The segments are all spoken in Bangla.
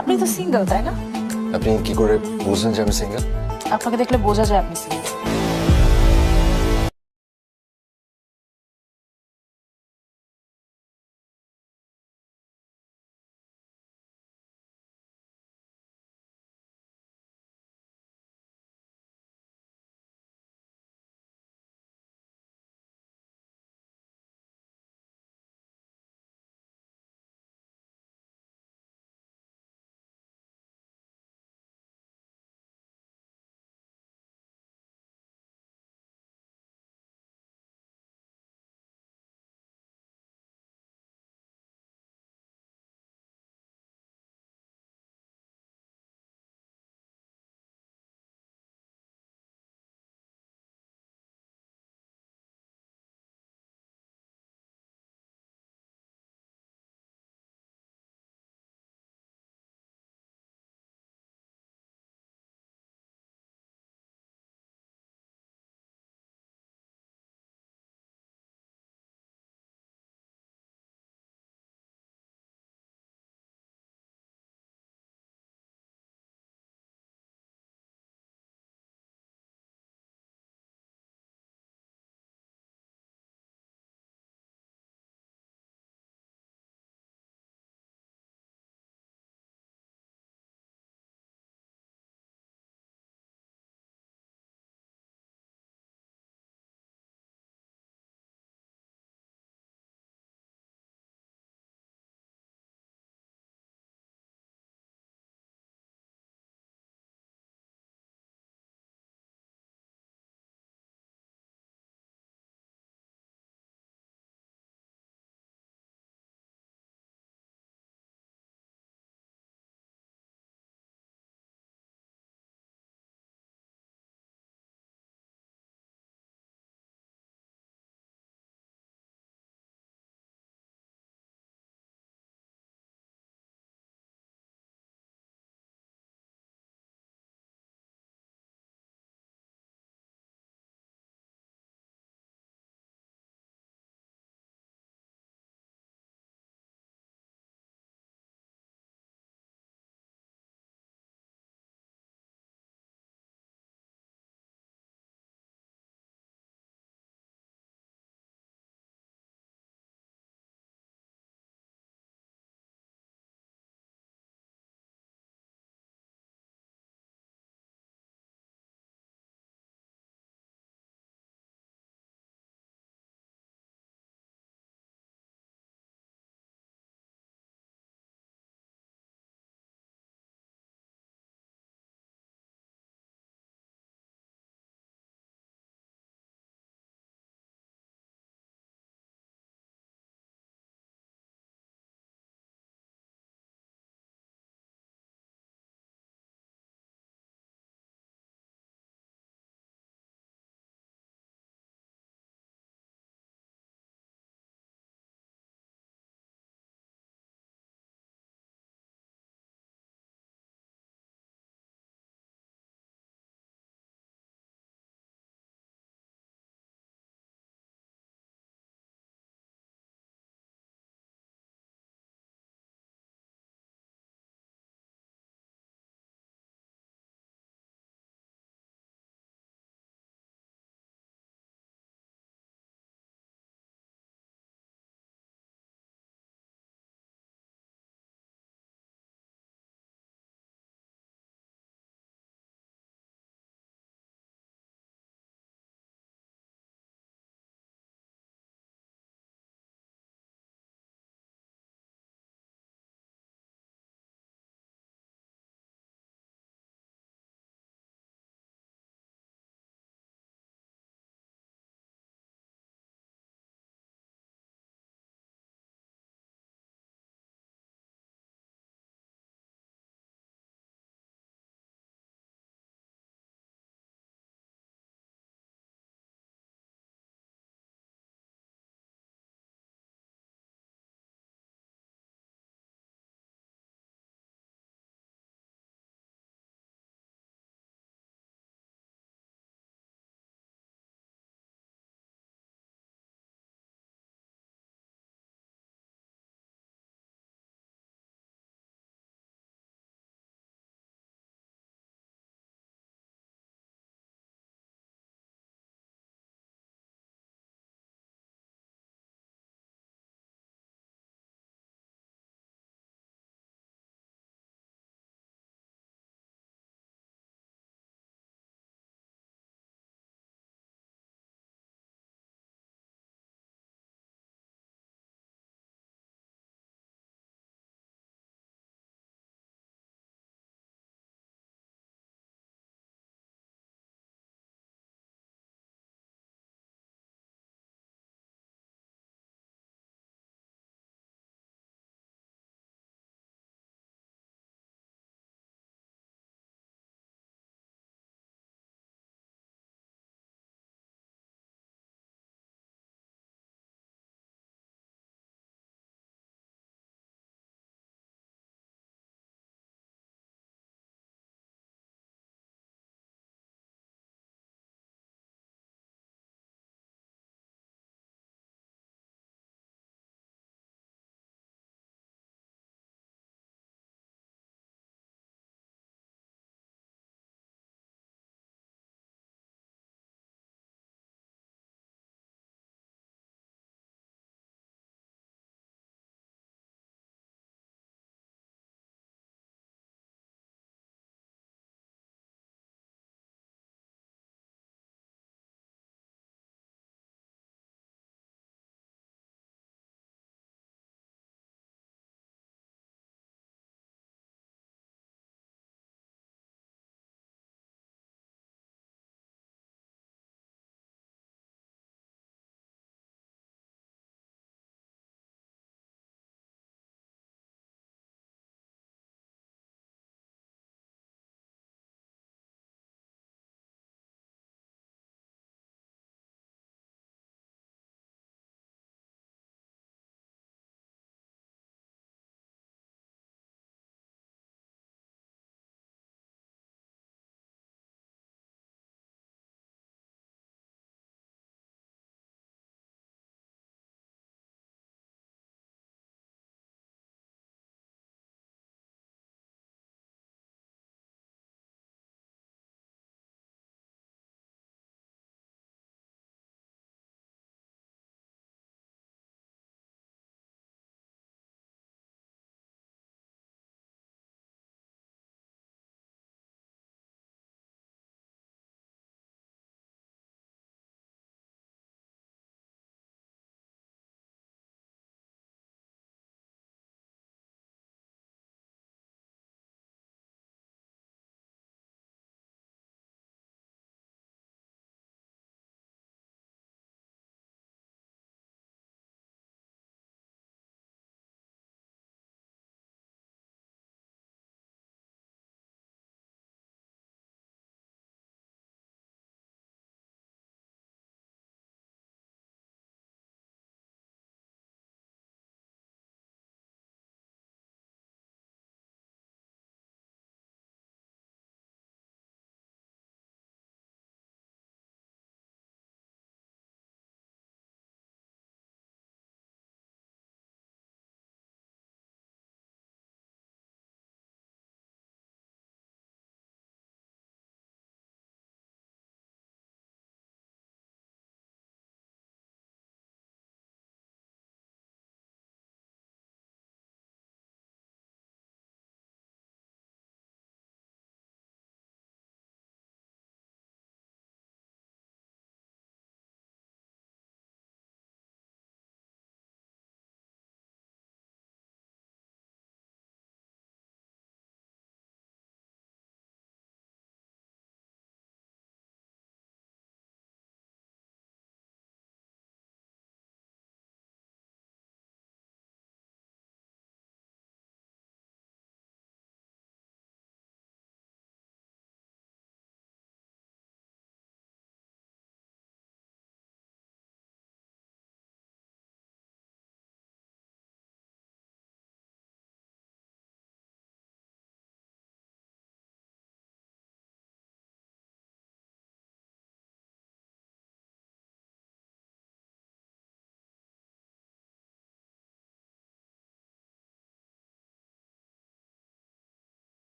আপনি তো সিঙ্গেল, তাই না? আপনি কি করে বুঝলেন যে আমি সিঙ্গেল? আপনাকে দেখলে বোঝা যায় আপনি সিঙ্গেল।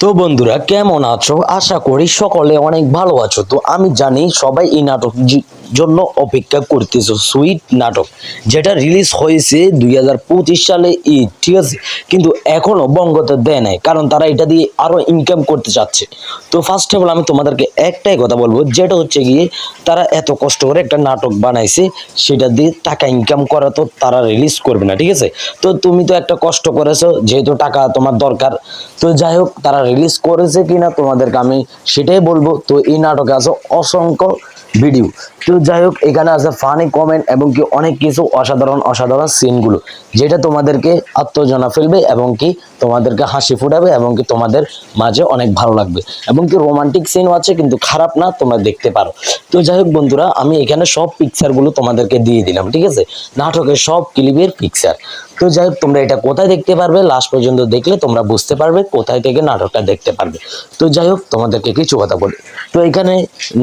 তো বন্ধুরা কেমন আছো? আশা করি সকলে অনেক ভালো আছো। তো আমি জানি সবাই এই নাটক জন্য অপেক্ষা করতেছো, সুইট নাটক যেটা রিলিজ হয়েছে 2025 সালে ঈদ, ঠিক আছে, কিন্তু এখনো বঙ্গতে দেয় নাই, কারণ তারা এটা দিয়ে আরো ইনকাম করতে চাচ্ছে। তো ফার্স্ট অফ অল আমি তোমাদেরকে একটাই কথা বলবো, যেটা হচ্ছে গিয়ে তারা এত কষ্ট করে একটা নাটক বানাইছে, সেটা দিয়ে টাকা ইনকাম করা তো তারা রিলিজ করবে না, ঠিক আছে। তো তুমি তো একটা কষ্ট করেছো, যেহেতু টাকা তোমার দরকার, তো যাই হোক তারা রিলিজ করেছে কিনা তোমাদেরকে আমি সেটাই বলবো। তো এই নাটকে আছে অসংখ্য ভিডিও, তো যাই হোক এখানে আছে ফানি কমেন্ট এবং কি অনেক কিছু অসাধারণ অসাধারণ সিনগুলো, যেটা তোমাদেরকে আত্মজনা ফেলবে এবং কি তোমাদেরকে হাসি ফুটাবে এবং কি তোমাদের মাঝে অনেক ভালো লাগবে, এবং কি রোমান্টিক সিনও আছে, কিন্তু খারাপ না, তোমরা দেখতে পারো। তো যাই হোক বন্ধুরা, আমি এখানে সব পিকচারগুলো তোমাদেরকে দিয়ে দিলাম, ঠিক আছে, নাটকের সব ক্লিপের পিকচার। তো যাই হোক তোমরা এটা কোথায় দেখতে পারবে, লাস্ট পর্যন্ত দেখলে তোমরা বুঝতে পারবে কোথায় থেকে নাটকটা দেখতে পারবে। তো যাই হোক তোমাদেরকে কিছু কথা বলি। তো এখানে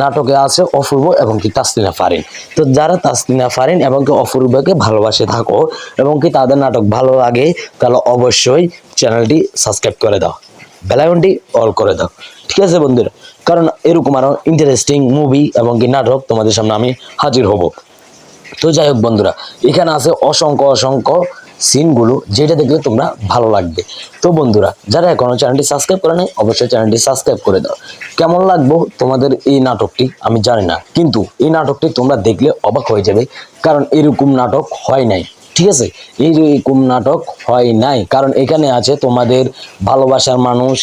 নাটকে আছে অপূর্ব এবং কি তাসলিনা ফারিন। তো যারা তাসলিনা ফারিন এবং কি অপূর্বকে ভালোবাসে থাকো এবং কি তাদের নাটক ভালো লাগে, তাহলে অবশ্যই চ্যানেলটি সাবস্ক্রাইব করে দাও, বেল আইকনটি অল করে দাও, ঠিক আছে বন্ধুরা, কারণ এরকম আরো ইন্টারেস্টিং মুভি এবং কি নাটক তোমাদের সামনে আমি হাজির হব। তো যাই হোক বন্ধুরা, এখানে আছে অসংখ্য অসংখ্য সিনগুলো, যেটা দেখলে তোমরা ভালো লাগবে। তো বন্ধুরা, যারা এখনো চ্যানেলটি সাবস্ক্রাইব করে নাই, অবশ্যই চ্যানেলটি সাবস্ক্রাইব করে দাও। কেমন লাগবো তোমাদের এই নাটকটি আমি জানি না, কিন্তু এই নাটকটি তোমরা দেখলে অবাক হয়ে যাবে, কারণ এরকম নাটক হয় নাই, ঠিক আছে, এইরকম নাটক হয় নাই, কারণ এখানে আছে তোমাদের ভালোবাসার মানুষ।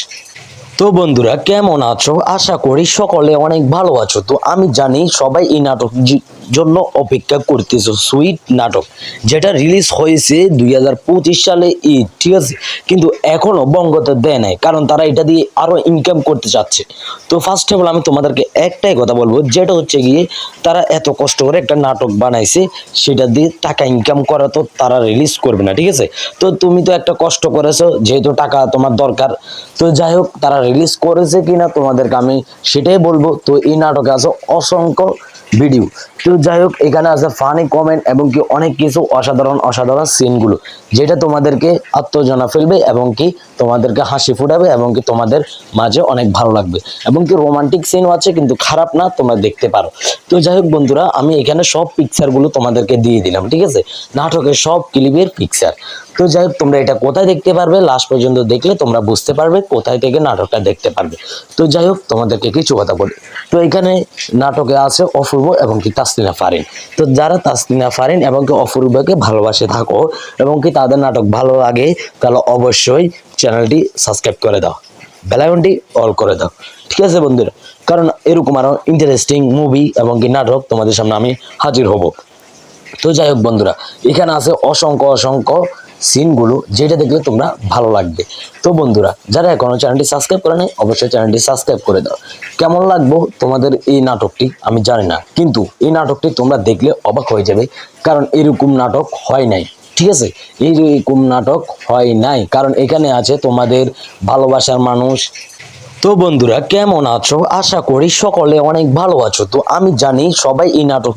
তো বন্ধুরা কেমন আছো? আশা করি সকলে অনেক ভালো আছো। তো আমি জানি সবাই এই নাটক জন্য অপেক্ষা করতেছো, সুইট নাটক যেটা রিলিজ হয়েছে 2025 সালে ঈদ, ঠিক আছে, কিন্তু এখনো বঙ্গতে দেয় নাই, কারণ তারা এটা দিয়ে আরো ইনকাম করতে চাচ্ছে। তো ফার্স্ট অফ অল আমি তোমাদেরকে একটাই কথা বলবো, যেটা হচ্ছে গিয়ে তারা এত কষ্ট করে একটা নাটক বানাইছে, সেটা দিয়ে টাকা ইনকাম করা তো তারা রিলিজ করবে না, ঠিক আছে। তো তুমি তো একটা কষ্ট করেছো, যেহেতু টাকা তোমার দরকার, তো যাই হোক তারা রিলিজ করেছে কিনা তোমাদেরকে আমি সেটাই বলবো। তো এই নাটকে আছে অসংখ্য ভিডিও, তো যাই হোক এখানে আছে ফানি কমেন্ট এবং কি অনেক কিছু অসাধারণ অসাধারণ সিনগুলো, যেটা তোমাদেরকে আত্মজনা ফেলবে এবং কি তোমাদেরকে হাসি ফুটাবে এবং কি তোমাদের মাঝে অনেক ভালো লাগবে, এবং কি রোমান্টিক সিনও আছে, কিন্তু খারাপ না, তোমরা দেখতে পারো। তো যাই হোক বন্ধুরা, আমি এখানে সব পিকচারগুলো তোমাদেরকে দিয়ে দিলাম, ঠিক আছে, নাটকের সব ক্লিপের পিকচার। তো যাই হোক তোমরা এটা কোথায় দেখতে পারবে, লাস্ট পর্যন্ত দেখলে তোমরা বুঝতে পারবে কোথায় থেকে নাটকটা দেখতে পারবে। তো যাই হোক তোমাদেরকে কিছু কথা বলি। তো এখানে নাটকে আছে অপূর্ব এবং কি তাসলিনা ফারিন। তো যারা তাসলিনা ফারিন এবং কি অপূর্বকে ভালোবাসে থাকো এবং কি তাদের নাটক ভালো লাগে, তাহলে অবশ্যই চ্যানেলটি সাবস্ক্রাইব করে দাও, বেল আইকনটি অল করে দাও, ঠিক আছে বন্ধুরা, কারণ এরকম আরো ইন্টারেস্টিং মুভি এবং কি নাটক তোমাদের সামনে আমি হাজির হব। তো যাই হোক বন্ধুরা, এখানে আছে অসংখ্য অসংখ্য সিনগুলো, যেটা দেখলে তোমরা ভালো লাগবে। তো বন্ধুরা, যারা এখনো চ্যানেলটি সাবস্ক্রাইব করে নাই, অবশ্যই চ্যানেলটি সাবস্ক্রাইব করে দাও। কেমন লাগবো তোমাদের এই নাটকটি আমি জানি না, কিন্তু এই নাটকটি তোমরা দেখলে অবাক হয়ে যাবে, কারণ এরকম নাটক হয় নাই, ঠিক আছে, এইরকম নাটক হয় নাই, কারণ এখানে আছে তোমাদের ভালোবাসার মানুষ। তো বন্ধুরা কেমন আছো? আশা করি সকলে অনেক ভালো আছো। তো আমি জানি সবাই এই নাটক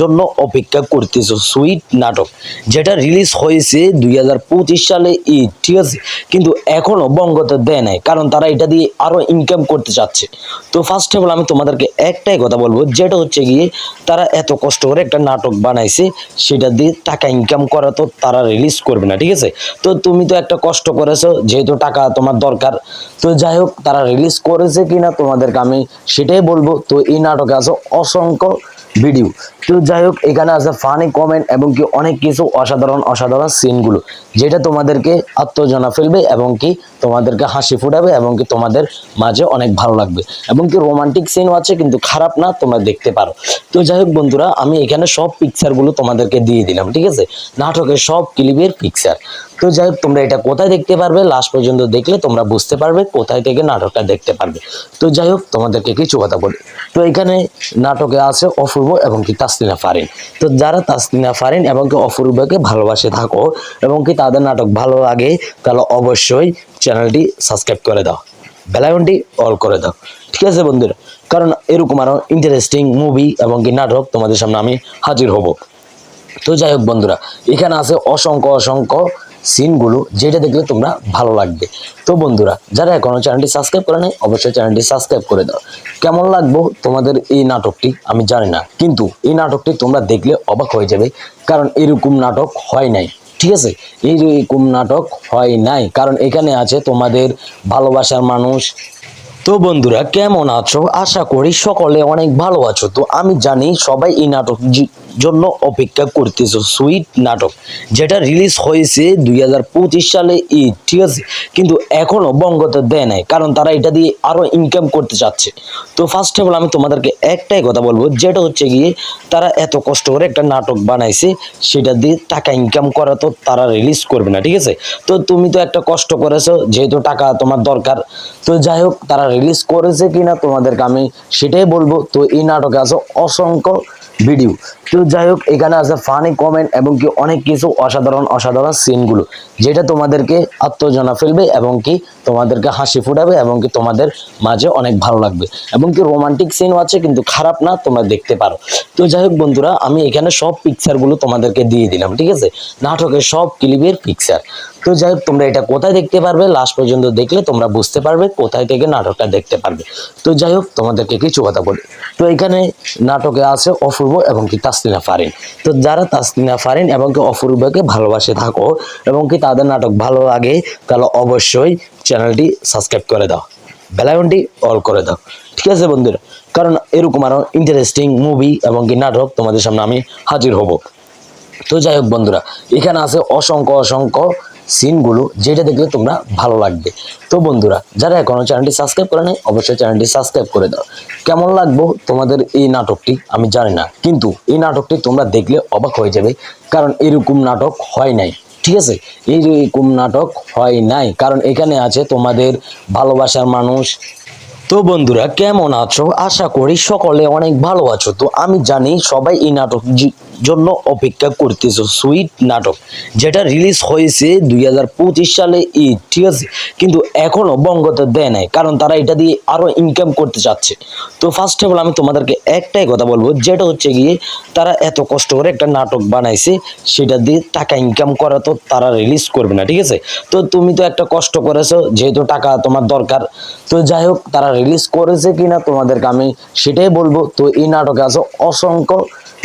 জন্য অপেক্ষা করতেছো, সুইট নাটক যেটা রিলিজ হয়েছে 2025 সালে ঈদ, ঠিক আছে, কিন্তু এখনো বঙ্গতে দেয় নাই, কারণ তারা এটা দিয়ে আরো ইনকাম করতে চাচ্ছে। তো ফার্স্ট অফ অল আমি তোমাদেরকে একটাই কথা বলবো, যেটা হচ্ছে গিয়ে তারা এত কষ্ট করে একটা নাটক বানাইছে, সেটা দিয়ে টাকা ইনকাম করা তো তারা রিলিজ করবে না, ঠিক আছে। তো তুমি তো একটা কষ্ট করেছো, যেহেতু টাকা তোমার দরকার, তো যাই হোক তারা রিলিজ করেছে কিনা তোমাদেরকে আমি সেটাই বলবো। তো এই নাটকে আছে অসংখ্য ভিডিও, তো যাই হোক এখানে আছে ফানি কমেন্ট এবং কি অনেক কিছু অসাধারণ অসাধারণ সিনগুলো, যেটা তোমাদেরকে আত্মজনা ফেলবে এবং কি তোমাদেরকে হাসি ফুটাবে এবং কি তোমাদের মাঝে অনেক ভালো লাগবে, এবং কি রোমান্টিক সিনও আছে, কিন্তু খারাপ না, তোমরা দেখতে পারো। তো যাই হোক বন্ধুরা, আমি এখানে সব পিকচারগুলো তোমাদেরকে দিয়ে দিলাম, ঠিক আছে, নাটকের সব ক্লিপের পিকচার। তো যাই হোক তোমরা এটা কোথায় দেখতে পারবে, লাস্ট পর্যন্ত দেখলে তোমরা বুঝতে পারবে কোথায় থেকে নাটকটা দেখতে পারবে। তো যাই হোক তোমাদেরকে কিছু কথা বলি। তো এখানে নাটকে আছে অপূর্ব এবং কি তাসলিনা ফারিন। তো যারা তাসলিনা ফারিন এবং কি অপূর্বকে ভালোবাসে থাকো এবং কি তাদের নাটক ভালো লাগে, তাহলে অবশ্যই চ্যানেলটি সাবস্ক্রাইব করে দাও, বেল আইকনটি অল করে দাও, ঠিক আছে বন্ধুরা, কারণ এরকম আরো ইন্টারেস্টিং মুভি এবং কি নাটক তোমাদের সামনে আমি হাজির হব। তো যাই হোক বন্ধুরা, এখানে আছে অসংখ্য অসংখ্য সিনগুলো, যেটা দেখলে তোমরা ভালো লাগবে। তো বন্ধুরা, যারা এখনো চ্যানেলটি সাবস্ক্রাইব করে নাই অবশ্যই চ্যানেলটি সাবস্ক্রাইব করে দাও। কেমন লাগবে তোমাদের এই নাটকটি আমি জানি না, কিন্তু এই নাটকটি তোমরা দেখলে অবাক হয়ে যাবে, কারণ এরকম নাটক হয় নাই। ঠিক আছে, এইরকম নাটক হয় নাই, কারণ এখানে আছে তোমাদের ভালোবাসার মানুষ। তো বন্ধুরা, কেমন আছো? আশা করি সকলে অনেক ভালো আছো। তো আমি জানি সবাই এই নাটক জন্য অপেক্ষা করতেছো, সুইট নাটক, যেটা রিলিজ হয়েছে 2025 সালে ঈদ। ঠিক আছে, কিন্তু এখনো বঙ্গতে দেয় নাই, কারণ তারা এটা দিয়ে আরো ইনকাম করতে চাচ্ছে। তো ফার্স্ট অফ অল আমি তোমাদেরকে একটাই কথা বলবো, যেটা হচ্ছে গিয়ে তারা এত কষ্ট করে একটা নাটক বানাইছে, সেটা দিয়ে টাকা ইনকাম করা তো তারা রিলিজ করবে না। ঠিক আছে, তো তুমি তো একটা কষ্ট করেছো, যেহেতু টাকা তোমার দরকার। তো যাই হোক, তারা রিলিজ করেছে কিনা তোমাদেরকে আমি সেটাই বলবো। তো এই নাটকে আছে অসংখ্য ভিডিও। তো যাই হোক, এখানে আছে ফানি কমেন্ট এবং কি অনেক কিছু অসাধারণ অসাধারণ সিনগুলো, যেটা তোমাদেরকে আত্মজনা ফেলবে এবং কি তোমাদেরকে হাসি ফুটাবে এবং কি তোমাদের মাঝে অনেক ভালো লাগবে। এবং কি রোমান্টিক সিনও আছে, কিন্তু খারাপ না, তোমরা দেখতে পারো। তো যাই হোক বন্ধুরা, আমি এখানে সব পিকচারগুলো তোমাদেরকে দিয়ে দিলাম। ঠিক আছে, নাটকের সব ক্লিপের পিকচার। তো যাই হোক, তোমরা এটা কোথায় দেখতে পারবে, লাস্ট পর্যন্ত দেখলে তোমরা বুঝতে পারবে কোথায় থেকে নাটকটা দেখতে পারবে। তো যাই হোক, তোমাদেরকে কিছু কথা বলি। তো এখানে নাটকে আছে অপূর্ব এবং কি তাসলিনা ফারিন। তো যারা তাসলিনা ফারিন এবং কি অপূর্বকে ভালোবাসে থাকো এবং কি তাদের নাটক ভালো লাগে, তাহলে অবশ্যই চ্যানেলটি সাবস্ক্রাইব করে দাও, বেল আইকনটি অল করে দাও। ঠিক আছে বন্ধুরা, কারণ এরকম আরো ইন্টারেস্টিং মুভি এবং কি নাটক তোমাদের সামনে আমি হাজির হব। তো যাই হোক বন্ধুরা, এখানে আছে অসংখ্য অসংখ্য সিনগুলো, যেটা দেখলে তোমরা ভালো লাগবে। তো বন্ধুরা, যারা এখনো চ্যানেলটি সাবস্ক্রাইব করে নাই অবশ্যই চ্যানেলটি সাবস্ক্রাইব করে দাও। কেমন লাগবে তোমাদের এই নাটকটি আমি জানি না, কিন্তু এই নাটকটি তোমরা দেখলে অবাক হয়ে যাবে, কারণ এরকম নাটক হয় নাই। ঠিক আছে, এইরকম নাটক হয় নাই, কারণ এখানে আছে তোমাদের ভালোবাসার মানুষ। তো বন্ধুরা, কেমন আছো? আশা করি সকলে অনেক ভালো আছো। তো আমি জানি সবাই এই নাটক জন্য অপেক্ষা করতেছো, সুইট নাটক, যেটা রিলিজ হয়েছে 2025 সালে ঈদ। ঠিক আছে, কিন্তু এখনো বঙ্গতে দেয় নাই, কারণ তারা এটা দিয়ে আরো ইনকাম করতে চাচ্ছে। তো ফার্স্ট অফ অল আমি তোমাদেরকে একটাই কথা বলবো, যেটা হচ্ছে গিয়ে তারা এত কষ্ট করে একটা নাটক বানাইছে, সেটা দিয়ে টাকা ইনকাম করা তো তারা রিলিজ করবে না। ঠিক আছে, তো তুমি তো একটা কষ্ট করেছো, যেহেতু টাকা তোমার দরকার। তো যাই হোক, তারা রিলিজ করেছে কিনা তোমাদেরকে আমি সেটাই বলবো। তো এই নাটকে আছে অসংখ্য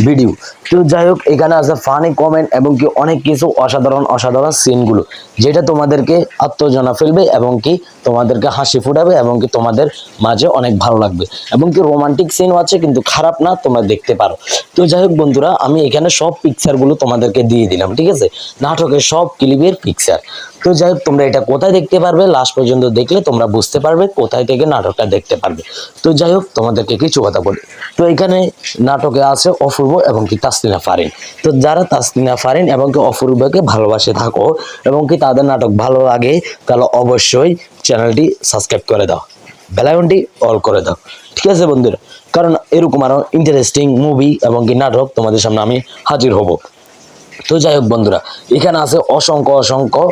ভিডিও। তো যাই হোক, এখানে আছে ফানি কমেন্ট এবং কি অনেক কিছু অসাধারণ অসাধারণ সিনগুলো, যেটা তোমাদেরকে আত্মজনা ফেলবে এবং কি তোমাদেরকে হাসি ফুটাবে এবং কি তোমাদের মাঝে অনেক ভালো লাগবে। এবং কি রোমান্টিক সিনও আছে, কিন্তু খারাপ না, তোমরা দেখতে পারো। তো যাই হোক বন্ধুরা, আমি এখানে সব পিকচারগুলো তোমাদেরকে দিয়ে দিলাম। ঠিক আছে, নাটকের সব ক্লিপের পিকচার। তো যাই হোক, তোমরা এটা কোথায় দেখতে পারবে, লাস্ট পর্যন্ত দেখলে তোমরা বুঝতে পারবে কোথায় থেকে নাটকটা দেখতে পারবে। তো যাই হোক, তোমাদেরকে কিছু কথা বলি। তো এখানে নাটকে আছে অপূর্ব এবং কি তাসলিনা ফারিন। তো যারা তাসলিনা ফারিন এবং কি অপূর্বকে ভালোবাসে থাকো এবং কি তাদের নাটক ভালো লাগে, তাহলে অবশ্যই চ্যানেলটি সাবস্ক্রাইব করে দাও, বেল আইকনটি অল করে দাও। ঠিক আছে বন্ধুরা, কারণ এরকম আরো ইন্টারেস্টিং মুভি এবং কি নাটক তোমাদের সামনে আমি হাজির হব। তো যাই হোক বন্ধুরা, এখানে আছে অসংখ্য অসংখ্য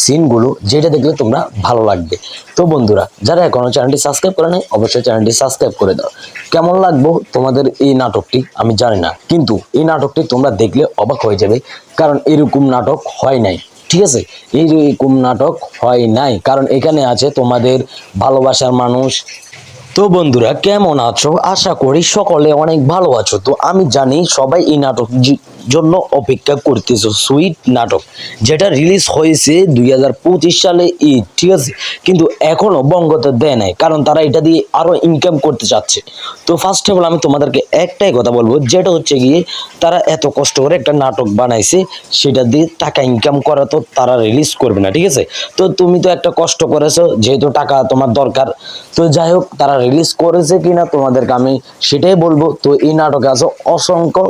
সিনগুলো, যেটা দেখলে তোমরা ভালো লাগবে। তো বন্ধুরা, যারা এখনো চ্যানেলটি সাবস্ক্রাইব করে নাই অবশ্যই চ্যানেলটি সাবস্ক্রাইব করে দাও। কেমন লাগবে তোমাদের এই নাটকটি আমি জানি না, কিন্তু এই নাটকটি তোমরা দেখলে অবাক হয়ে যাবে, কারণ এরকম নাটক হয় নাই। ঠিক আছে, এইরকম নাটক হয় নাই, কারণ এখানে আছে তোমাদের ভালোবাসার মানুষ। তো বন্ধুরা, কেমন আছো? আশা করি সকলে অনেক ভালো আছো। তো আমি জানি সবাই এই নাটক জন্য অপেক্ষা করতেছো, সুইট নাটক, যেটা রিলিজ হয়েছে 2025 সালে ঈদ। ঠিক আছে, কিন্তু এখনো বঙ্গতে দেয় নাই, কারণ তারা এটা দিয়ে আরো ইনকাম করতে চাচ্ছে। তো ফার্স্ট অফ অল আমি তোমাদেরকে একটাই কথা বলবো, যেটা হচ্ছে গিয়ে তারা এত কষ্ট করে একটা নাটক বানাইছে, সেটা দিয়ে টাকা ইনকাম করা তো তারা রিলিজ করবে না। ঠিক আছে, তো তুমি তো একটা কষ্ট করেছো, যেহেতু টাকা তোমার দরকার। তো যাই হোক, তারা রিলিজ করেছে কিনা তোমাদেরকে আমি সেটাই বলবো। তো এই নাটকে আছে অসংখ্য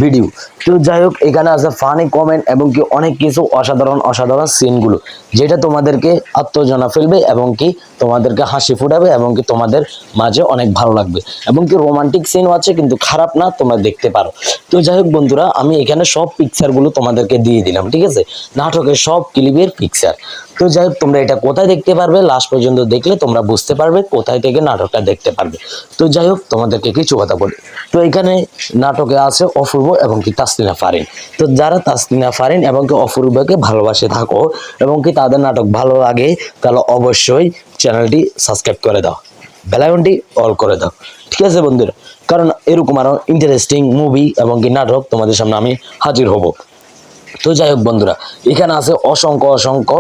ভিডিও। তো যাই হোক, এখানে আছে ফানি কমেন্ট এবং কি অনেক কিছু অসাধারণ অসাধারণ সিনগুলো, যেটা তোমাদেরকে আত্মজনা ফেলবে এবং কি তোমাদেরকে হাসি ফুটাবে এবং কি তোমাদের মাঝে অনেক ভালো লাগবে। এবং কি রোমান্টিক সিনও আছে, কিন্তু খারাপ না, তোমরা দেখতে পারো। তো যাই হোক বন্ধুরা, আমি এখানে সব পিকচারগুলো তোমাদেরকে দিয়ে দিলাম। ঠিক আছে, নাটকের সব ক্লিপের পিকচার। তো যাই হোক তোমরা এটা কোথায় দেখতে পারবে, লাস্ট পর্যন্ত দেখলে তোমরা বুঝতে পারবে কোথায় থেকে নাটকটা দেখতে পারবে। তো যাই হোক তোমাদেরকে কিছু কথা বলি। তো এখানে নাটকে আছে অপূর্ব এবং কি তাসলিনা ফারিন। তো যারা তাসলিনা ফারিন এবং কি অপূর্বকে ভালোবাসে থাকো এবং কি তাদের নাটক ভালো লাগে, তাহলে অবশ্যই চ্যানেলটি সাবস্ক্রাইব করে দাও, বেল আইকনটি অল করে দাও, ঠিক আছে বন্ধুরা? কারণ এরকম আরো ইন্টারেস্টিং মুভি এবং কি নাটক তোমাদের সামনে আমি হাজির হব। তো যাই হোক বন্ধুরা, এখানে আছে অসংখ্য অসংখ্য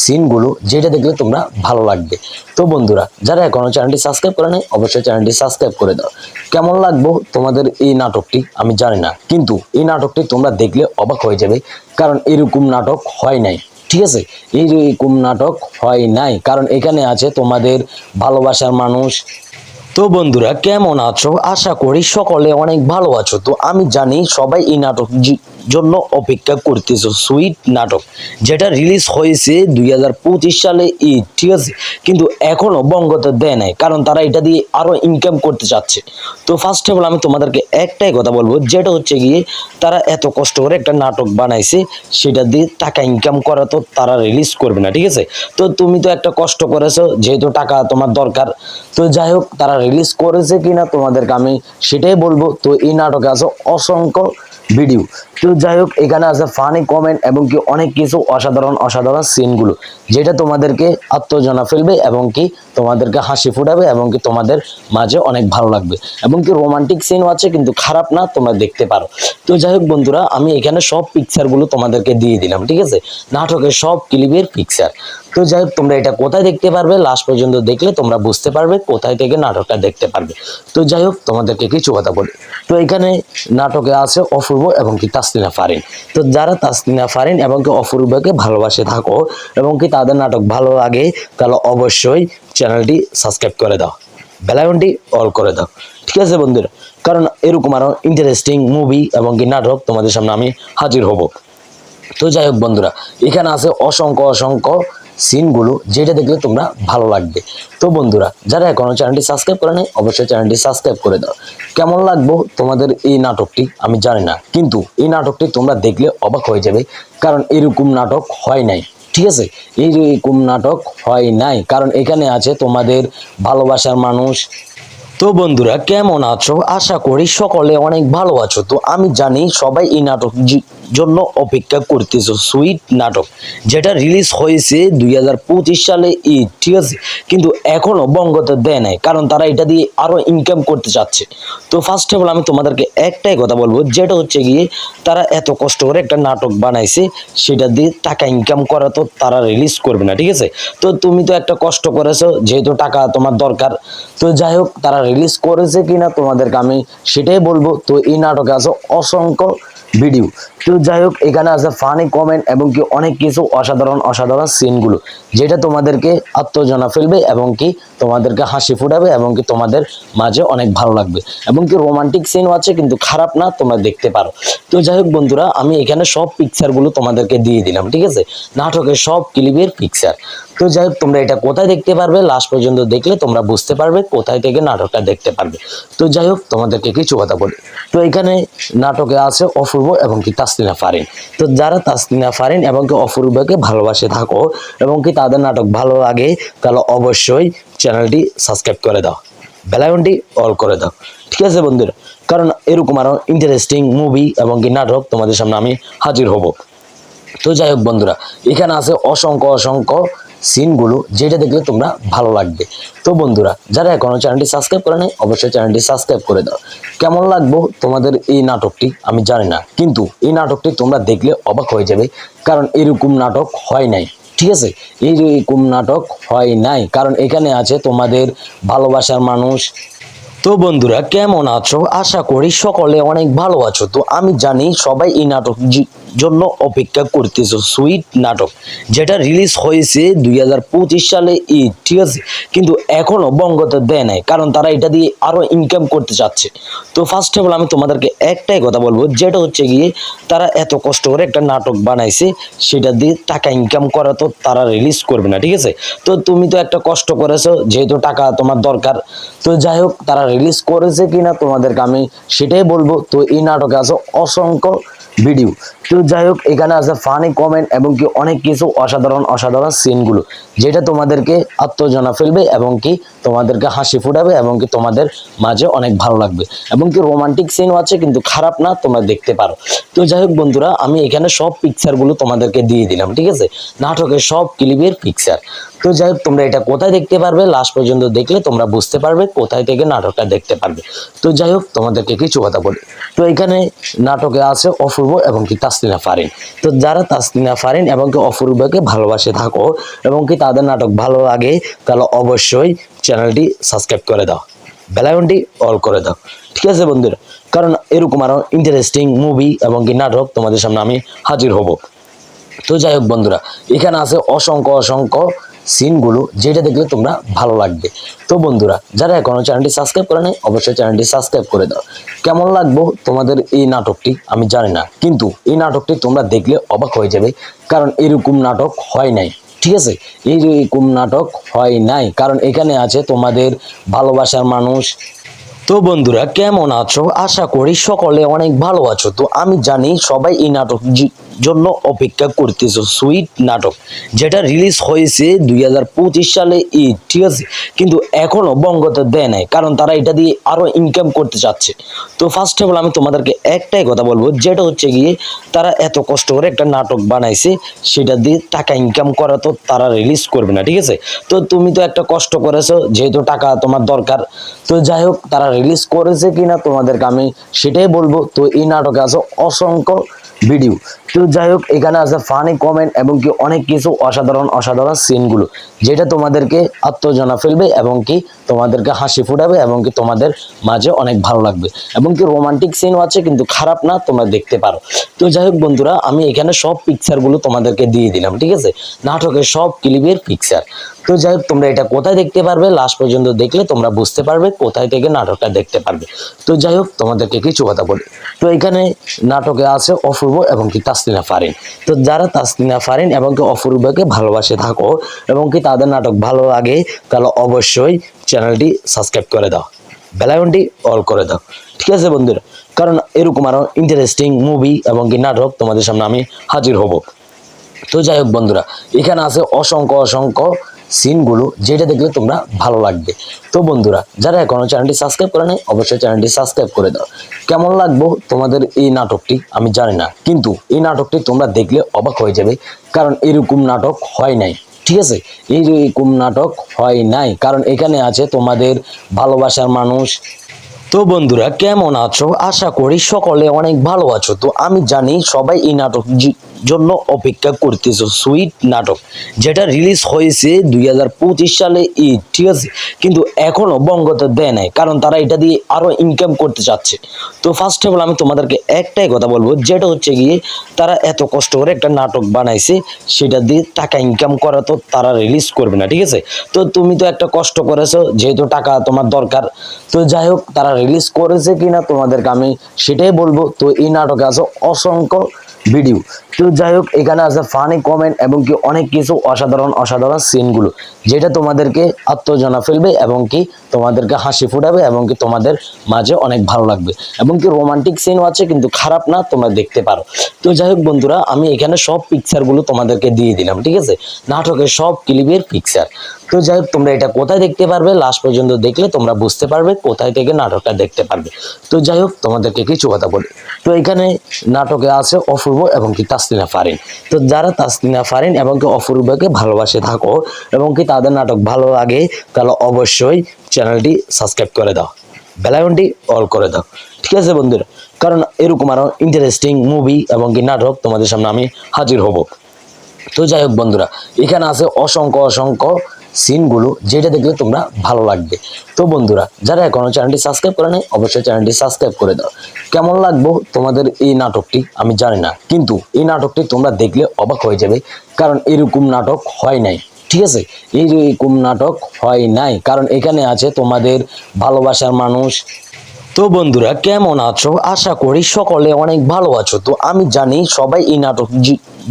সিনগুলো, যেটা দেখলে তোমরা ভালো লাগবে। তো বন্ধুরা, যারা এখনো চ্যানেলটি সাবস্ক্রাইব করে নাই, অবশ্যই চ্যানেলটি সাবস্ক্রাইব করে দাও। কেমন লাগবে তোমাদের এই নাটকটি আমি জানি না, কিন্তু এই নাটকটি তোমরা দেখলে অবাক হয়ে যাবে, কারণ এরকম নাটক হয় নাই, ঠিক আছে? এইরকম নাটক হয় নাই, কারণ এখানে আছে তোমাদের ভালোবাসার মানুষ। তো বন্ধুরা, কেমন আছো? আশা করি সকলে অনেক ভালো আছো। তো আমি জানি সবাই এই নাটক জন্য অপেক্ষা করতেছো, সুইট নাটক যেটা রিলিজ হয়েছে 2025 সালে ঈদ, ঠিক আছে? কিন্তু এখনো বঙ্গতে দেয় নাই, কারণ তারা এটা দিয়ে আরো ইনকাম করতে চাচ্ছে। তো ফার্স্ট অফ অল আমি তোমাদেরকে একটাই কথা বলবো, যেটা হচ্ছে গিয়ে তারা এত কষ্ট করে একটা নাটক বানাইছে, সেটা দিয়ে টাকা ইনকাম করা তো তারা রিলিজ করবে না, ঠিক আছে? তো তুমি তো একটা কষ্ট করেছো, যেহেতু টাকা তোমার দরকার। তো যাই হোক, তারা রিলিজ করেছে কিনা তোমাদেরকে আমি সেটাই বলবো। তো এই নাটকে আছে অসংখ্য ভিডিও। তো যাই হোক, এখানে আছে ফানি কমেন্ট এবং কি অনেক কিছু অসাধারণ অসাধারণ সিনগুলো, যেটা তোমাদেরকে আত্মজনা ফেলবে এবং কি তোমাদেরকে হাসি ফুটাবে এবং কি তোমাদের মাঝে অনেক ভালো লাগবে। এবং কি রোমান্টিক সিনও আছে, কিন্তু খারাপ না, তোমরা দেখতে পারো। তো যাই হোক বন্ধুরা, আমি এখানে সব পিকচারগুলো তোমাদেরকে দিয়ে দিলাম, ঠিক আছে? নাটকের সব ক্লিপের পিকচার। তো যাই হোক, তোমরা এটা কোথায় দেখতে পারবে, লাস্ট পর্যন্ত দেখলে তোমরা বুঝতে পারবে কোথায় থেকে নাটকটা দেখতে পারবে। তো যাই হোক, তোমাদেরকে কিছু কথা বলি। তো এখানে নাটকে আছে অপূর্ব এবং কি তাসলিনা ফারিন। তো যারা তাসলিনা ফারিন এবং কি অপূর্বকে ভালোবাসে থাকো এবং কি তাদের নাটক ভালো লাগে, তাহলে অবশ্যই চ্যানেলটি সাবস্ক্রাইব করে দাও, বেল আইকনটি অল করে দাও, ঠিক আছে বন্ধুরা? কারণ এরকম আরো ইন্টারেস্টিং মুভি এবং কি নাটক তোমাদের সামনে আমি হাজির হব। তো যাই হোক বন্ধুরা, এখানে আছে অসংখ্য অসংখ্য সিনগুলো, যেটা দেখলে তোমরা ভালো লাগবে। তো বন্ধুরা, যারা এখনো চ্যানেলটি সাবস্ক্রাইব করে নাই, অবশ্যই চ্যানেলটি সাবস্ক্রাইব করে দাও। কেমন লাগবে তোমাদের এই নাটকটি আমি জানি না, কিন্তু এই নাটকটি তোমরা দেখলে অবাক হয়ে যাবে, কারণ এরকম নাটক হয় নাই, ঠিক আছে? এইরকম নাটক হয় নাই, কারণ এখানে আছে তোমাদের ভালোবাসার মানুষ। তো বন্ধুরা, কেমন আছো? আশা করি সকলে অনেক ভালো আছো। তো আমি জানি সবাই এই নাটক জন্য অপেক্ষা করতেছো, সুইট নাটক যেটা রিলিজ হয়েছে 2025 সালে ঈদ, ঠিক আছে? কিন্তু এখনো বঙ্গতে দেয় নাই, কারণ তারা এটা দিয়ে আরো ইনকাম করতে চাচ্ছে। তো ফার্স্ট অফ অল আমি তোমাদেরকে একটাই কথা বলবো, যেটা হচ্ছে গিয়ে তারা এত কষ্ট করে একটা নাটক বানাইছে, সেটা দিয়ে টাকা ইনকাম করা তো তারা রিলিজ করবে না, ঠিক আছে? তো তুমি তো একটা কষ্ট করেছো, যেহেতু টাকা তোমার দরকার। তো যাই হোক, তারা রিলিজ করেছে কিনা তোমাদেরকে আমি সেটাই বলবো। তো এই নাটকে আছে অসংখ্য ভিডিও। তো যাই হোক, এখানে আছে ফানি কমেন্ট এবং কি অনেক কিছু অসাধারণ অসাধারণ সিনগুলো, যেটা তোমাদেরকে আত্মজনা ফেলবে এবং কি তোমাদেরকে হাসি ফুটাবে এবং কি তোমাদের মাঝে অনেক ভালো লাগবে। এবং কি রোমান্টিক সিনও আছে, কিন্তু খারাপ না, তোমরা দেখতে পারো। তো যাই হোক বন্ধুরা, আমি এখানে সব পিকচারগুলো তোমাদেরকে দিয়ে দিলাম, ঠিক আছে? নাটকের সব ক্লিপের পিকচার। তো যাই হোক, তোমরা এটা কোথায় দেখতে পারবে, লাস্ট পর্যন্ত দেখলে তোমরা বুঝতে পারবে কোথায় থেকে নাটকটা দেখতে পারবে। তো যাই হোক, তোমাদেরকে কিছু কথা বলি। তো এখানে নাটকে আছে অপূর্ব এবং কি তাসলিনা ফারিন। তো যারা তাসলিনা ফারিন এবং কি অপূর্বকে ভালোবাসে থাকো এবং কি তাদের নাটক ভালো লাগে, তাহলে অবশ্যই চ্যানেলটি সাবস্ক্রাইব করে দাও, বেল আইকনটি অল করে দাও, ঠিক আছে বন্ধুরা? কারণ এরকম আরো ইন্টারেস্টিং মুভি এবং কি নাটক তোমাদের সামনে আমি হাজির হব। তো যাই হোক বন্ধুরা, এখানে আছে অসংখ্য অসংখ্য সিনগুলো, যেটা দেখলে তোমরা ভালো লাগবে। তো বন্ধুরা, যারা এখনো চ্যানেলটি সাবস্ক্রাইব করে নাই, অবশ্যই চ্যানেলটি সাবস্ক্রাইব করে দাও। কেমন লাগবে তোমাদের এই নাটকটি আমি জানি না, কিন্তু এই নাটকটি তোমরা দেখলে অবাক হয়ে যাবে, কারণ এরকম নাটক হয় নাই, ঠিক আছে? এইরকম নাটক হয় নাই, কারণ এখানে আছে তোমাদের ভালোবাসার মানুষ। তো বন্ধুরা, কেমন আছো? আশা করি সকলে অনেক ভালো আছো। তো আমি জানি সবাই এই নাটক জন্য অপেক্ষা করতেছো, সুইট নাটক যেটা রিলিজ হয়েছে 2025 সালে ঈদ, ঠিক আছে? কিন্তু এখনো বঙ্গতে দেয় নাই, কারণ তারা এটা দিয়ে আরো ইনকাম করতে চাচ্ছে। তো ফার্স্ট অফ অল আমি তোমাদেরকে একটাই কথা বলবো, যেটা হচ্ছে গিয়ে তারা এত কষ্ট করে একটা নাটক বানাইছে, সেটা দিয়ে টাকা ইনকাম করা তো তারা রিলিজ করবে না, ঠিক আছে? তো তুমি তো একটা কষ্ট করেছো, যেহেতু টাকা তোমার দরকার। তো যাই হোক, তারা রিলিজ করেছে কিনা তোমাদেরকে আমি সেটাই বলবো। তো এই নাটকে আছে অসংখ্য ভিডিও। তো যাই হোক, এখানে আছে ফানি কমেন্ট এবং কি অনেক কিছু অসাধারণ অসাধারণ সিনগুলো, যেটা তোমাদেরকে আত্মজনা ফেলবে এবং কি তোমাদেরকে হাসি ফুটাবে এবং কি তোমাদের মাঝে অনেক ভালো লাগবে এবং কি রোমান্টিক সিনও আছে, কিন্তু খারাপ না, তোমরা দেখতে পারো। তো যাই হোক বন্ধুরা, আমি এখানে সব পিকচারগুলো তোমাদেরকে দিয়ে দিলাম, ঠিক আছে, নাটকের সব ক্লিপের পিকচার। তো যাই হোক, তোমরা এটা কোথায় দেখতে পারবে, লাস্ট পর্যন্ত দেখলে তোমরা বুঝতে পারবে কোথায় থেকে নাটকটা দেখতে পারবে। তো যাই হোক, তোমাদেরকে কিছু কথা বলি। তো এখানে নাটকে আছে অপূর্ব এবং কি তাসলিনা ফারিন। তো যারা তাসলিনা ফারিন এবং কি অপূর্বকে ভালোবাসে থাকো এবং কি তাদের নাটক ভালো লাগে, তাহলে অবশ্যই চ্যানেলটি সাবস্ক্রাইব করে দাও, বেল আইকনটি অল করে দাও, ঠিক আছে বন্ধুরা, কারণ এরকম আরো ইন্টারেস্টিং মুভি এবং কি নাটক তোমাদের সামনে আমি হাজির হব। তো যাই হোক বন্ধুরা, এখানে আছে অসংখ্য অসংখ্য সিনগুলো, যেটা দেখলে তোমরা ভালো লাগবে। তো বন্ধুরা, যারা এখনো চ্যানেলটি সাবস্ক্রাইব করে নাই, অবশ্যই চ্যানেলটি সাবস্ক্রাইব করে দাও। কেমন লাগবে তোমাদের এই নাটকটি আমি জানি না, কিন্তু এই নাটকটি তোমরা দেখলে অবাক হয়ে যাবে, কারণ এরকম নাটক হয় নাই, ঠিক আছে, এইরকম নাটক হয় নাই, কারণ এখানে আছে তোমাদের ভালোবাসার মানুষ। তো বন্ধুরা, কেমন আছো? আশা করি সকলে অনেক ভালো আছো। তো আমি জানি সবাই এই নাটক জন্য অপেক্ষা করতেছো, সুইট নাটক, যেটা রিলিজ হয়েছে 2025 সালে ঈদ, ঠিক আছে, কিন্তু এখনো বঙ্গতে দেয় নাই, কারণ তারা এটা দিয়ে আরো ইনকাম করতে চাচ্ছে। তো ফার্স্ট অফ অল আমি তোমাদেরকে একটাই কথা বলবো, যেটা হচ্ছে গিয়ে তারা এত কষ্ট করে একটা নাটক বানাইছে, সেটা দিয়ে টাকা ইনকাম করা তো তারা রিলিজ করবে না, ঠিক আছে। তো তুমি তো একটা কষ্ট করেছো, যেহেতু টাকা তোমার দরকার। তো যাই হোক, তারা রিলিজ করেছে কিনা তোমাদেরকে আমি সেটাই বলবো। তো এই নাটকে আছে অসংখ্য ভিডিও। তো যাই হোক, এখানে আছে ফানি কমেন্ট এবং কি অনেক কিছু অসাধারণ অসাধারণ সিনগুলো, যেটা তোমাদেরকে আত্মজনা ফেলবে এবং কি তোমাদেরকে হাসি ফুটাবে এবং কি তোমাদের মাঝে অনেক ভালো লাগবে এবং কি রোমান্টিক সিনও আছে, কিন্তু খারাপ না, তোমরা দেখতে পারো। তো যাই হোক বন্ধুরা, আমি এখানে সব পিকচারগুলো তোমাদেরকে দিয়ে দিলাম, ঠিক আছে, নাটকের সব ক্লিপের পিকচার। তো যাই হোক, তোমরা এটা কোথায় দেখতে পারবে, লাস্ট পর্যন্ত দেখলে তোমরা বুঝতে পারবে কোথায় থেকে নাটকটা দেখতে পারবে। তো যাই হোক, তোমাদেরকে কিছু কথা বলি। তো এখানে নাটকে আছে অপূর্ব এবং কি তাসলিনা ফারিন। তো যারা তাসলিনা ফারিন এবং কি অপূর্বকে ভালোবাসে থাকো এবং কি তাদের নাটক ভালো লাগে, তাহলে অবশ্যই চ্যানেলটি সাবস্ক্রাইব করে দাও, বেল আইকনটি অল করে দাও, ঠিক আছে বন্ধুরা, কারণ এরকম আরো ইন্টারেস্টিং মুভি এবং কি নাটক তোমাদের সামনে আমি হাজির হব। তো যাই হোক বন্ধুরা, এখানে আছে অসংখ্য অসংখ্য সিনগুলো, যেটা দেখলে তোমরা ভালো লাগবে। তো বন্ধুরা, যারা এখনো চ্যানেলটি সাবস্ক্রাইব করে নাই, অবশ্যই চ্যানেলটি সাবস্ক্রাইব করে দাও। কেমন লাগবে তোমাদের এই নাটকটি আমি জানি না, কিন্তু এই নাটকটি তোমরা দেখলে অবাক হয়ে যাবে, কারণ এরকম নাটক হয় নাই, ঠিক আছে, এইরকম নাটক হয় নাই, কারণ এখানে আছে তোমাদের ভালোবাসার মানুষ। তো বন্ধুরা, কেমন আছো? আশা করি সকলে অনেক ভালো আছো। তো আমি জানি সবাই এই নাটক জন্য অপেক্ষা করতেছো, সুইট নাটক, যেটা রিলিজ হয়েছে 2025 সালে ঈদ, ঠিক আছে, কিন্তু এখনো বঙ্গতে দেয় নাই, কারণ তারা এটা দিয়ে আরো ইনকাম করতে চাচ্ছে। তো ফার্স্ট অফ অল আমি তোমাদেরকে একটাই কথা বলবো, যেটা হচ্ছে গিয়ে তারা এত কষ্ট করে একটা নাটক বানাইছে, সেটা দিয়ে টাকা ইনকাম করা তো তারা রিলিজ করবে না, ঠিক আছে। তো তুমি তো একটা কষ্ট করেছো, যেহেতু টাকা তোমার দরকার। তো যাই হোক, তারা রিলিজ করেছে কিনা তোমাদেরকে আমি সেটাই বলবো। তো এই নাটকে আছে অসংখ্য ভিডিও। তো যাই হোক, এখানে আছে ফানি কমেন্ট এবং কি অনেক কিছু অসাধারণ অসাধারণ সিনগুলো, যেটা তোমাদেরকে আত্মজনা ফেলবে এবং কি তোমাদেরকে হাসি ফুটাবে এবং কি তোমাদের মাঝে অনেক ভালো লাগবে এবং কি রোমান্টিক সিনও আছে, কিন্তু খারাপ না, তোমরা দেখতে পারো। তো যাই হোক বন্ধুরা, আমি এখানে সব পিকচারগুলো তোমাদেরকে দিয়ে দিলাম, ঠিক আছে, নাটকের সব ক্লিপের পিকচার। তো যাই হোক, তোমরা এটা কোথায় দেখতে পারবে, লাস্ট পর্যন্ত দেখলে তোমরা বুঝতে পারবে কোথায় থেকে নাটকটা দেখতে পারবে। তো যাই হোক, তোমাদেরকে কিছু কথা বলি। তো এখানে নাটকে আছে অপূর্ব এবং কি তাসলিনা ফারিন। তো যারা তাসলিনা ফারিন এবং কি অপূর্বকে ভালোবাসে থাকো এবং কি তাদের নাটক ভালো লাগে, তাহলে অবশ্যই চ্যানেলটি সাবস্ক্রাইব করে দাও, বেল আইকনটি অল করে দাও, ঠিক আছে বন্ধুরা, কারণ এরকম আরো ইন্টারেস্টিং মুভি এবং কি নাটক তোমাদের সামনে আমি হাজির হব। তো যাই হোক বন্ধুরা, এখানে আছে অসংখ্য অসংখ্য সিনগুলো, যেটা দেখলে তোমরা ভালো লাগবে। তো বন্ধুরা, যারা এখনো চ্যানেলটি সাবস্ক্রাইব করে নাই, অবশ্যই চ্যানেলটি সাবস্ক্রাইব করে দাও। কেমন লাগবে তোমাদের এই নাটকটি আমি জানি না, কিন্তু এই নাটকটি তোমরা দেখলে অবাক হয়ে যাবে, কারণ এরকম নাটক হয় নাই, ঠিক আছে, এইরকম নাটক হয় নাই, কারণ এখানে আছে তোমাদের ভালোবাসার মানুষ। তো বন্ধুরা, কেমন আছো? আশা করি সকলে অনেক ভালো আছো। তো আমি জানি সবাই এই নাটক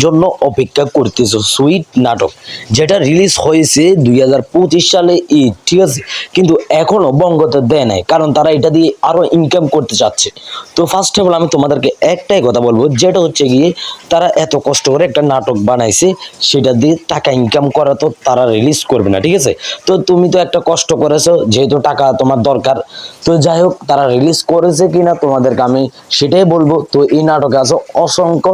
জন্য অপেক্ষা করতেছো, সুইট নাটক যেটা রিলিজ হয়েছে 2025 সালে ঈদ, ঠিক আছে, কিন্তু এখনো বঙ্গতে দেয় নাই, কারণ তারা এটা দিয়ে আরো ইনকাম করতে চাচ্ছে। তো ফার্স্ট অফ অল আমি তোমাদেরকে একটাই কথা বলবো, যেটা হচ্ছে গিয়ে তারা এত কষ্ট করে একটা নাটক বানাইছে, সেটা দিয়ে টাকা ইনকাম করা তো তারা রিলিজ করবে না, ঠিক আছে। তো তুমি তো একটা কষ্ট করেছো, যেহেতু টাকা তোমার দরকার, তো যাই হোক তারা রিলিজ করেছে কিনা তোমাদেরকে আমি সেটাই বলবো। তো এই নাটকে আছে অসংখ্য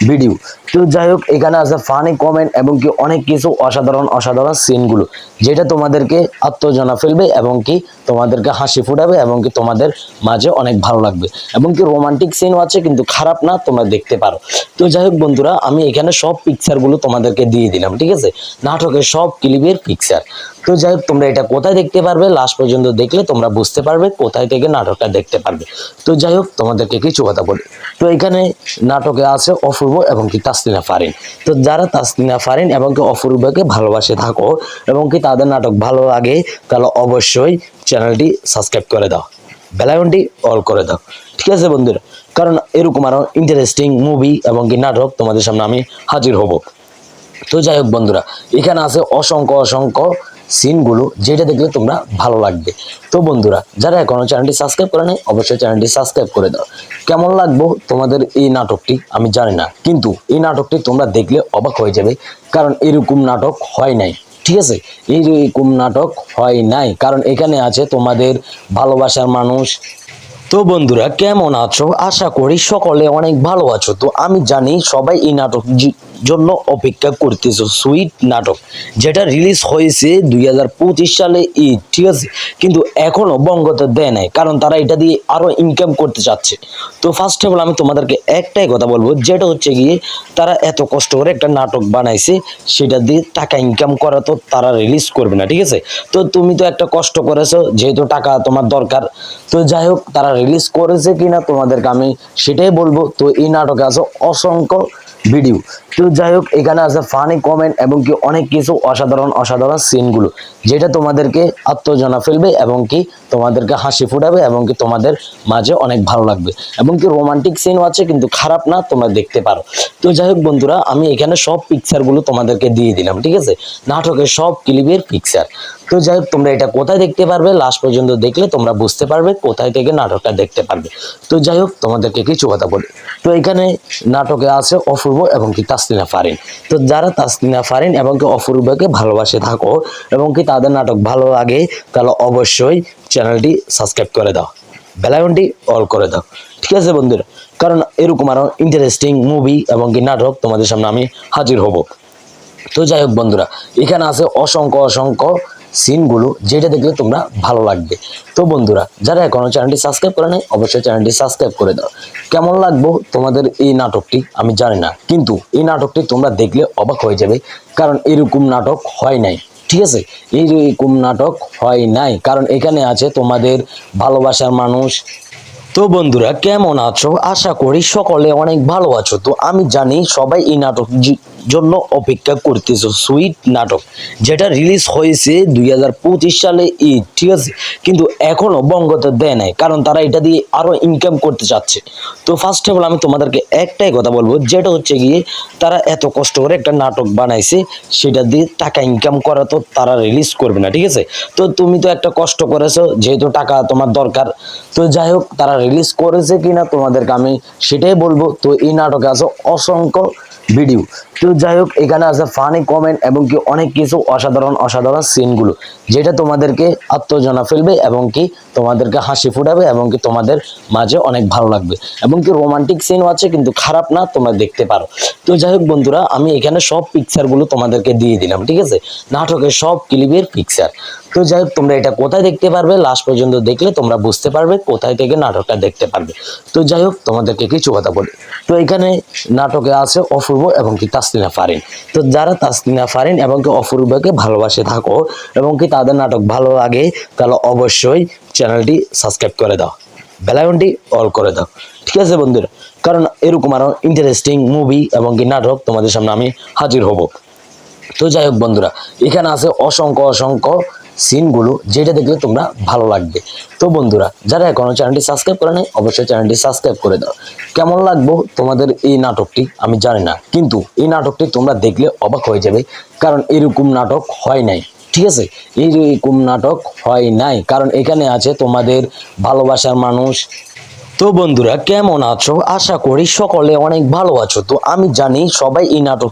ভিডিও, তো যাই হোক এখানে আছে ফানি কমেন্ট এবং কি অনেক কিছু অসাধারণ অসাধারণ সিনগুলো, যেটা তোমাদেরকে আত্মজনা ফেলবে এবং কি তোমাদেরকে হাসি ফুটাবে এবং কি তোমাদের মাঝে অনেক ভালো লাগবে, এবং কি রোমান্টিক সিনও আছে, কিন্তু খারাপ না, তোমরা দেখতে পারো। তো যাই হোক বন্ধুরা, আমি এখানে সব পিকচারগুলো তোমাদেরকে দিয়ে দিলাম, ঠিক আছে, নাটকের সব ক্লিপের পিকচার। তো যাই হোক তোমরা এটা কোথায় দেখতে পারবে, লাস্ট পর্যন্ত দেখলে তোমরা বুঝতে পারবে কোথায় থেকে নাটকটা দেখতে পারবে। তো যাই হোক তোমাদেরকে কিছু কথা বলি, তো এখানে নাটকে আছে অপূর্ব এবং কি তাসলিনা ফারিন। তো যারা তাসলিনা ফারিন এবং কি অপূর্বকে ভালোবাসে থাকো এবং কি তাদের নাটক ভালো লাগে, তাহলে অবশ্যই চ্যানেলটি সাবস্ক্রাইব করে দাও, বেল আইকনটি অল করে দাও, ঠিক আছে বন্ধুরা, কারণ এরকম আরো ইন্টারেস্টিং মুভি এবং কি নাটক তোমাদের সামনে আমি হাজির হব। তো যাই হোক বন্ধুরা, এখানে আছে অসংখ্য অসংখ্য সিনগুলো, যেটা দেখলে তোমরা ভালো লাগবে। তো বন্ধুরা, যারা এখনো চ্যানেলটি সাবস্ক্রাইব করে নাই, অবশ্যই চ্যানেলটি সাবস্ক্রাইব করে দাও। কেমন লাগবো তোমাদের এই নাটকটি আমি জানি না, কিন্তু এই নাটকটি তোমরা দেখলে অবাক হয়ে যাবে, কারণ এরকম নাটক হয় নাই, ঠিক আছে, এইরকম নাটক হয় নাই, কারণ এখানে আছে তোমাদের ভালোবাসার মানুষ। তো বন্ধুরা কেমন আছো, আশা করি সকলে অনেক ভালো আছো। তো আমি জানি সবাই এই নাটক জন্য অপেক্ষা করতেছো, সুইট নাটক যেটা রিলিজ হয়েছে 2025 সালে ঈদ, ঠিক আছে, কিন্তু এখনো বঙ্গতে দেয় নাই, কারণ তারা এটা দিয়ে আরো ইনকাম করতে চাচ্ছে। তো ফার্স্ট অফ অল আমি তোমাদেরকে একটাই কথা বলবো, যেটা হচ্ছে গিয়ে তারা এত কষ্ট করে একটা নাটক বানাইছে, সেটা দিয়ে টাকা ইনকাম করা তো তারা রিলিজ করবে না, ঠিক আছে। তো তুমি তো একটা কষ্ট করেছো, যেহেতু টাকা তোমার দরকার, তো যাই হোক তারা রিলিজ করেছে কিনা তোমাদেরকে আমি সেটাই বলবো। তো এই নাটকে আছে অসংখ্য ভিডিও, তো যাই হোক এখানে আছে ফানি কমেন্ট এবং কি অনেক কিছু অসাধারণ অসাধারণ সিনগুলো, যেটা তোমাদেরকে আত্মজনা ফেলবে এবং কি তোমাদেরকে হাসি ফুটাবে এবং কি তোমাদের মাঝে অনেক ভালো লাগবে, এবং কি রোমান্টিক সিনও আছে, কিন্তু খারাপ না, তোমরা দেখতে পারো। তো যাই হোক বন্ধুরা, আমি এখানে সব পিকচারগুলো তোমাদেরকে দিয়ে দিলাম, ঠিক আছে, নাটকের সব ক্লিপের পিকচার। তো যাই হোক তোমরা এটা কোথায় দেখতে পারবে, লাস্ট পর্যন্ত দেখলে তোমরা বুঝতে পারবে কোথায় থেকে নাটকটা দেখতে পারবে। তো যাই হোক তোমাদেরকে কিছু কথা বলি, তো এখানে নাটকে আছে অপূর্ব এবং কি তাসলিনা ফারিন। তো যারা তাসলিনা ফারিন এবং কি অপূর্বকে ভালোবাসে থাকো এবং কি তাদের নাটক ভালো লাগে, তাহলে অবশ্যই চ্যানেলটি সাবস্ক্রাইব করে দাও, বেল আইকনটি অল করে দাও, ঠিক আছে বন্ধুরা, কারণ এরকম আরো ইন্টারেস্টিং মুভি এবং কি নাটক তোমাদের সামনে আমি হাজির হব। তো যাই হোক বন্ধুরা, এখানে আছে অসংখ্য অসংখ্য সিনগুলো, যেটা দেখলে তোমরা ভালো লাগবে। তো বন্ধুরা, যারা এখনো চ্যানেলটি সাবস্ক্রাইব করে নাই, অবশ্যই চ্যানেলটি সাবস্ক্রাইব করে দাও। কেমন লাগবো তোমাদের এই নাটকটি আমি জানি না, কিন্তু এই নাটকটি তোমরা দেখলে অবাক হয়ে যাবে, কারণ এরকম নাটক হয় নাই, ঠিক আছে, এইরকম নাটক হয় নাই, কারণ এখানে আছে তোমাদের ভালোবাসার মানুষ। তো বন্ধুরা কেমন আছো, আশা করি সকলে অনেক ভালো আছো। তো আমি জানি সবাই এই নাটক জন্য অপেক্ষা করতেছো, সুইট নাটক যেটা রিলিজ হয়েছে 2025 সালে ঈদ, ঠিক আছে, কিন্তু এখনো বঙ্গতে দেয় নাই, কারণ তারা এটা দিয়ে আরো ইনকাম করতে চাচ্ছে। তো ফার্স্ট অফ অল আমি তোমাদেরকে একটাই কথা বলবো, যেটা হচ্ছে গিয়ে তারা এত কষ্ট করে একটা নাটক বানাইছে, সেটা দিয়ে টাকা ইনকাম করা তো তারা রিলিজ করবে না, ঠিক আছে। তো তুমি তো একটা কষ্ট করেছো, যেহেতু টাকা তোমার দরকার, তো যাই হোক তারা রিলিজ করেছে কিনা তোমাদেরকে আমি সেটাই বলবো। তো এই নাটকে আছে অসংখ্য ভিডিও, তো যাই হোক এখানে আছে ফানি কমেন্ট এবং কি অনেক কিছু অসাধারণ অসাধারণ সিনগুলো, যেটা তোমাদেরকে আত্মজনা ফেলবে এবং কি তোমাদেরকে হাসি ফুটাবে এবং কি তোমাদের মাঝে অনেক ভালো লাগবে, এবং কি রোমান্টিক সিনও আছে, কিন্তু খারাপ না, তোমরা দেখতে পারো। তো যাই হোক বন্ধুরা, আমি এখানে সব পিকচারগুলো তোমাদেরকে দিয়ে দিলাম, ঠিক আছে, নাটকের সব ক্লিপের পিকচার। তো যাই হোক তোমরা এটা কোথায় দেখতে পারবে, লাস্ট পর্যন্ত দেখলে তোমরা বুঝতে পারবে কোথায় থেকে নাটকটা দেখতে পারবে। তো যাই হোক তোমাদেরকে কিছু কথা বলি, তো এখানে নাটকে আছে অপূর্ব এবং কি তাসলিনা ফারিন। তো যারা তাসলিনা ফারিন এবং কি অপূর্বকে ভালোবাসে থাকো এবং কি তাদের নাটক ভালো লাগে, তাহলে অবশ্যই চ্যানেলটি সাবস্ক্রাইব করে দাও, বেল আইকনটি অল করে দাও, ঠিক আছে বন্ধুরা, কারণ এরকম আরো ইন্টারেস্টিং মুভি এবং কি নাটক তোমাদের সামনে আমি হাজির হব। তো যাই হোক বন্ধুরা, এখানে আছে অসংখ্য অসংখ্য সিনগুলো, যেটা দেখলে তোমরা ভালো লাগবে। তো বন্ধুরা, যারা এখনো চ্যানেলটি সাবস্ক্রাইব করে নাই অবশ্যই চ্যানেলটি সাবস্ক্রাইব করে দাও। কেমন লাগবো তোমাদের এই নাটকটি আমি জানি না, কিন্তু এই নাটকটি তোমরা দেখলে অবাক হয়ে যাবে, কারণ এরকম নাটক হয় নাই। ঠিক আছে, এইরকম নাটক হয় নাই, কারণ এখানে আছে তোমাদের ভালোবাসার মানুষ। তো বন্ধুরা, কেমন আছো? আশা করি সকলে অনেক ভালো আছো। তো আমি জানি সবাই এই নাটক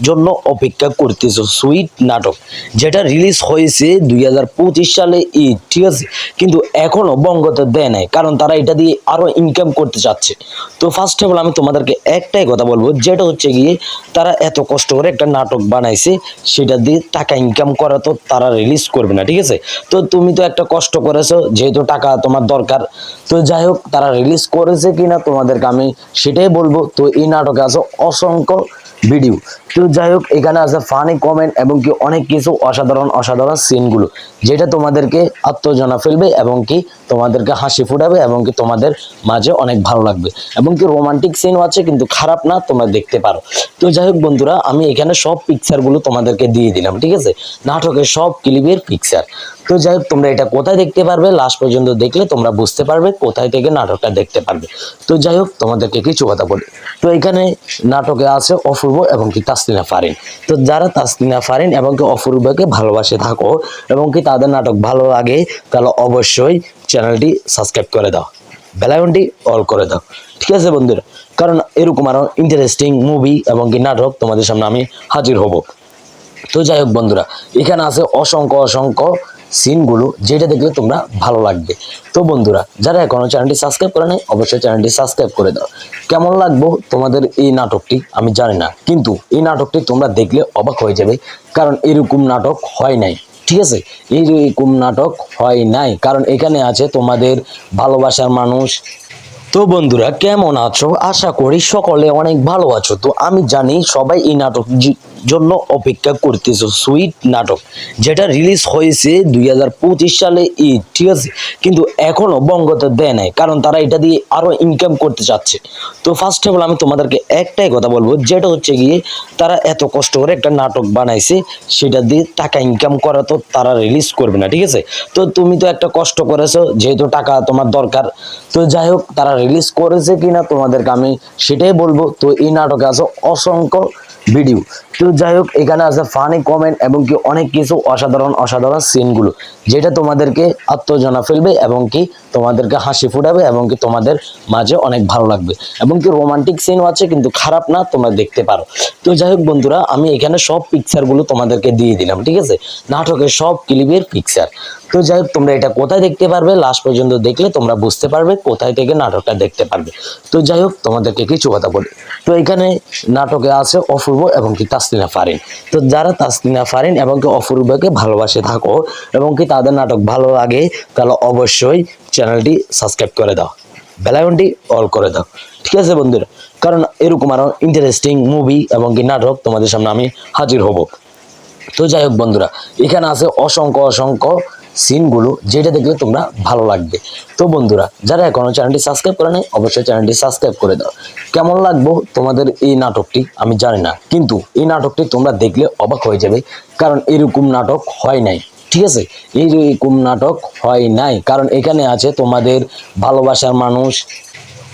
জন্য অপেক্ষা করতেছো, সুইট নাটক, যেটা রিলিজ হয়েছে 2025 সালে ঈদ। ঠিক আছে, কিন্তু এখনো বঙ্গতে দেয় নাই, কারণ তারা এটা দিয়ে আরো ইনকাম করতে চাচ্ছে। তো ফার্স্ট অফ অল আমি তোমাদেরকে একটাই কথা বলবো, যেটা হচ্ছে গিয়ে তারা এত কষ্ট করে একটা নাটক বানাইছে, সেটা দিয়ে টাকা ইনকাম করা তো তারা রিলিজ করবে না। ঠিক আছে, তো তুমি তো একটা কষ্ট করেছো, যেহেতু টাকা তোমার দরকার। তো যাই হোক, তারা রিলিজ করেছে কিনা তোমাদেরকে আমি সেটাই বলবো। তো এই নাটকে আছে অসংখ্য ভিডিও। তো যাই হোক, এখানে আছে ফানি কমেন্ট এবং কি অনেক কিছু অসাধারণ অসাধারণ সিনগুলো, যেটা তোমাদেরকে আত্মজনা ফেলবে এবং কি তোমাদেরকে হাসি ফুটাবে এবং কি তোমাদের মাঝে অনেক ভালো লাগবে, এবং কি রোমান্টিক সিনও আছে, কিন্তু খারাপ না, তোমরা দেখতে পারো। তো যাই হোক বন্ধুরা, আমি এখানে সব পিকচারগুলো তোমাদেরকে দিয়ে দিলাম। ঠিক আছে, নাটকের সব ক্লিপের পিকচার। তো যাই হোক, তোমরা এটা কোথায় দেখতে পারবে, লাস্ট পর্যন্ত দেখলে তোমরা বুঝতে পারবে কোথায় থেকে নাটকটা দেখতে পারবে। তো যাই হোক, তোমাদেরকে কিছু কথা বলি। তো এখানে নাটকে আছে অপূর্ব এবং কি তাসলিনা ফারিন। তো যারা তাসলিনা ফারিন এবং কি অপূর্বকে ভালোবাসে থাকো এবং কি তাদের নাটক ভালো লাগে, তাহলে অবশ্যই চ্যানেলটি সাবস্ক্রাইব করে দাও, বেল আইকনটি অল করে দাও। ঠিক আছে বন্ধুরা, কারণ এরকম আরো ইন্টারেস্টিং মুভি এবং কি নাটক তোমাদের সামনে আমি হাজির হব। তো যাই হোক বন্ধুরা, এখানে আছে অসংখ্য অসংখ্য সিনগুলো, যেটা দেখলে তোমরা ভালো লাগবে। তো বন্ধুরা, যারা এখনো চ্যানেলটি সাবস্ক্রাইব করে নাই অবশ্যই চ্যানেলটি সাবস্ক্রাইব করে দাও। কেমন লাগবো তোমাদের এই নাটকটি আমি জানি না, কিন্তু এই নাটকটি তোমরা দেখলে অবাক হয়ে যাবে, কারণ এরকম নাটক হয় নাই। ঠিক আছে, এইরকম নাটক হয় নাই, কারণ এখানে আছে তোমাদের ভালোবাসার মানুষ। তো বন্ধুরা, কেমন আছো? আশা করি সকলে অনেক ভালো আছো। তো আমি জানি সবাই এই নাটক জন্য অপেক্ষা করতেছো, সুইট নাটক, যেটা রিলিজ হয়েছে 2025 সালে ঈদ। ঠিক আছে, কিন্তু এখনো বঙ্গতে দেয় নাই, কারণ তারা এটা দিয়ে আরো ইনকাম করতে চাচ্ছে। তো ফার্স্ট অফ অল আমি তোমাদেরকে একটাই কথা বলবো, যেটা হচ্ছে গিয়ে তারা এত কষ্ট করে একটা নাটক বানাইছে, সেটা দিয়ে টাকা ইনকাম করা তো তারা রিলিজ করবে না। ঠিক আছে, তো তুমি তো একটা কষ্ট করেছো, যেহেতু টাকা তোমার দরকার। তো যাই হোক, তারা রিলিজ করেছে কিনা তোমাদেরকে আমি সেটাই বলবো। তো এই নাটকে আছে অসংখ্য ভিডিও। তো যাই হোক, এখানে আছে ফানি কমেন্ট এবং কি অনেক কিছু অসাধারণ অসাধারণ সিনগুলো, যেটা তোমাদেরকে আত্মজনা ফেলবে এবং কি তোমাদেরকে হাসি ফুটাবে এবং কি তোমাদের মাঝে অনেক ভালো লাগবে, এবং কি রোমান্টিক সিনও আছে, কিন্তু খারাপ না, তোমরা দেখতে পারো। তো যাই হোক বন্ধুরা, আমি এখানে সব পিকচারগুলো তোমাদেরকে দিয়ে দিলাম। ঠিক আছে, নাটকের সব ক্লিপের পিকচার। তো যাই হোক, তোমরা এটা কোথায় দেখতে পারবে, লাস্ট পর্যন্ত দেখলে তোমরা বুঝতে পারবে কোথায় থেকে নাটকটা দেখতে পারবে। তো যাই হোক, তোমাদেরকে কিছু কথা বলি। তো এখানে নাটকে আছে অপূর্ব এবং কি তাসলিনা ফারিন। তো যারা তাসলিনা ফারিন এবং কি অপূর্বকে ভালোবাসে থাকো এবং কি তাদের নাটক ভালো লাগে, তাহলে অবশ্যই চ্যানেলটি সাবস্ক্রাইব করে দাও, বেল আইকনটি অল করে দাও। ঠিক আছে বন্ধুরা, কারণ এরকম আরো ইন্টারেস্টিং মুভি এবং কি নাটক তোমাদের সামনে আমি হাজির হব। তো যাই হোক বন্ধুরা, এখানে আছে অসংখ্য অসংখ্য সিনগুলো, যেটা দেখলে তোমরা ভালো লাগবে। তো বন্ধুরা, যারা এখনো চ্যানেলটি সাবস্ক্রাইব করে নাই অবশ্যই চ্যানেলটি সাবস্ক্রাইব করে দাও। কেমন লাগবো তোমাদের এই নাটকটি আমি জানি না, কিন্তু এই নাটকটি তোমরা দেখলে অবাক হয়ে যাবে, কারণ এরকম নাটক হয় নাই। ঠিক আছে, এইরকম নাটক হয় নাই, কারণ এখানে আছে তোমাদের ভালোবাসার মানুষ।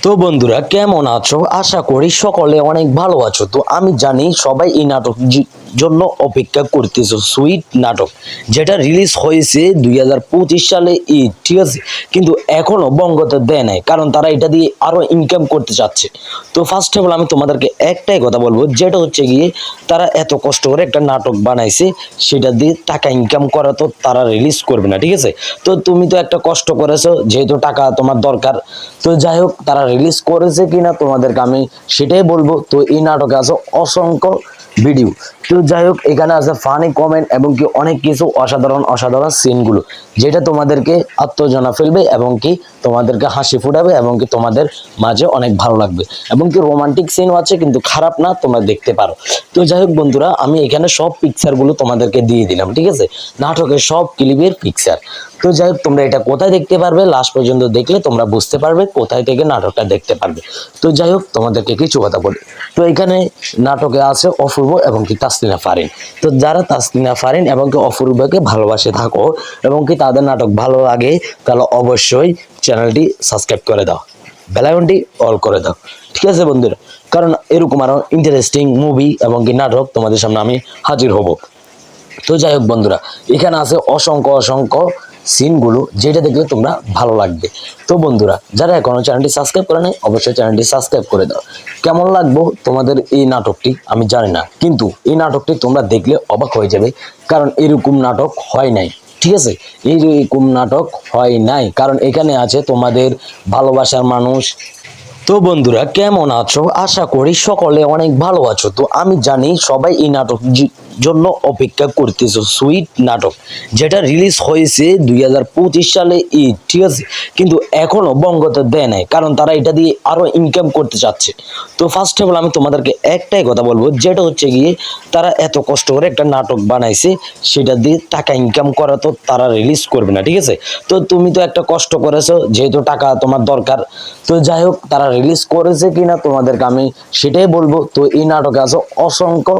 তো বন্ধুরা, কেমন আছো? আশা করি সকলে অনেক ভালো আছো। তো আমি জানি সবাই এই নাটক জন্য অপেক্ষা করতেছো, সুইট নাটক, যেটা রিলিজ হয়েছে 2025 সালে ঈদ। ঠিক আছে, কিন্তু এখনো বঙ্গতে দেয় নাই, কারণ তারা এটা দিয়ে আরো ইনকাম করতে চাচ্ছে। তো ফার্স্ট অফ অল আমি তোমাদেরকে একটাই কথা বলবো, যেটা হচ্ছে গিয়ে তারা এত কষ্ট করে একটা নাটক বানাইছে, সেটা দিয়ে টাকা ইনকাম করা তো তারা রিলিজ করবে না। ঠিক আছে, তো তুমি তো একটা কষ্ট করেছো, যেহেতু টাকা তোমার দরকার। তো যাই হোক, তারা রিলিজ করেছে কিনা তোমাদেরকে আমি সেটাই বলবো। তো এই নাটকে আছে অসংখ্য ভিডিও। তো যাই হোক, এখানে আছে ফানি কমেন্ট এবং কি অনেক কিছু অসাধারণ অসাধারণ সিনগুলো, যেটা তোমাদেরকে আত্মজনা ফেলবে এবং কি তোমাদেরকে হাসি ফুটাবে এবং কি তোমাদের মাঝে অনেক ভালো লাগবে, এবং কি রোমান্টিক সিনও আছে, কিন্তু খারাপ না, তোমরা দেখতে পারো। তো যাই হোক বন্ধুরা, আমি এখানে সব পিকচারগুলো তোমাদেরকে দিয়ে দিলাম। ঠিক আছে, নাটকের সব ক্লিপের পিকচার। তো যাই হোক তোমরা এটা কোথায় দেখতে পারবে, লাস্ট পর্যন্ত দেখলে তোমরা বুঝতে পারবে কোথায় থেকে নাটকটা দেখতে পারবে। তো যাই হোক তোমাদেরকে কিছু কথা বলি। তো এখানে নাটকে আছে অপূর্ব এবং কি তাসলিনা ফারিন। তো যারা তাসলিনা ফারিন এবং কি অপূর্বকে ভালোবাসে থাকো এবং কি তাদের নাটক ভালো লাগে, তাহলে অবশ্যই চ্যানেলটি সাবস্ক্রাইব করে দাও, বেল আইকনটি অল করে দাও, ঠিক আছে বন্ধুরা? কারণ এরকম আরো ইন্টারেস্টিং মুভি এবং কি নাটক তোমাদের সামনে আমি হাজির হব। তো যাই হোক বন্ধুরা, এখানে আছে অসংখ্য অসংখ্য সিনগুলো, যেটা দেখলে তোমরা ভালো লাগবে। তো বন্ধুরা, যারা এখনো চ্যানেলটি সাবস্ক্রাইব করে নাই, অবশ্যই চ্যানেলটি সাবস্ক্রাইব করে দাও। কেমন লাগবো তোমাদের এই নাটকটি আমি জানি না, কিন্তু এই নাটকটি তোমরা দেখলে অবাক হয়ে যাবে, কারণ এরকম নাটক হয় নাই, ঠিক আছে? এইরকম নাটক হয় নাই, কারণ এখানে আছে তোমাদের ভালোবাসার মানুষ। তো বন্ধুরা, কেমন আছো? আশা করি সকলে অনেক ভালো আছো। তো আমি জানি সবাই এই নাটক জন্য অপেক্ষা করতেছো, সুইট নাটক, যেটা রিলিজ হয়েছে 2025 সালে ঈদ, ঠিক আছে? কিন্তু এখনো বঙ্গতে দেয় নাই, কারণ তারা এটা দিয়ে আরো ইনকাম করতে চাচ্ছে। তো ফার্স্ট অফ অল আমি তোমাদেরকে একটাই কথা বলবো, যেটা হচ্ছে গিয়ে তারা এত কষ্ট করে একটা নাটক বানাইছে, সেটা দিয়ে টাকা ইনকাম করা তো তারা রিলিজ করবে না, ঠিক আছে? তো তুমি তো একটা কষ্ট করেছো, যেহেতু টাকা তোমার দরকার। তো যাই হোক, তারা রিলিজ করেছে কিনা তোমাদেরকে আমি সেটাই বলবো। তো এই নাটকে আছে অসংখ্য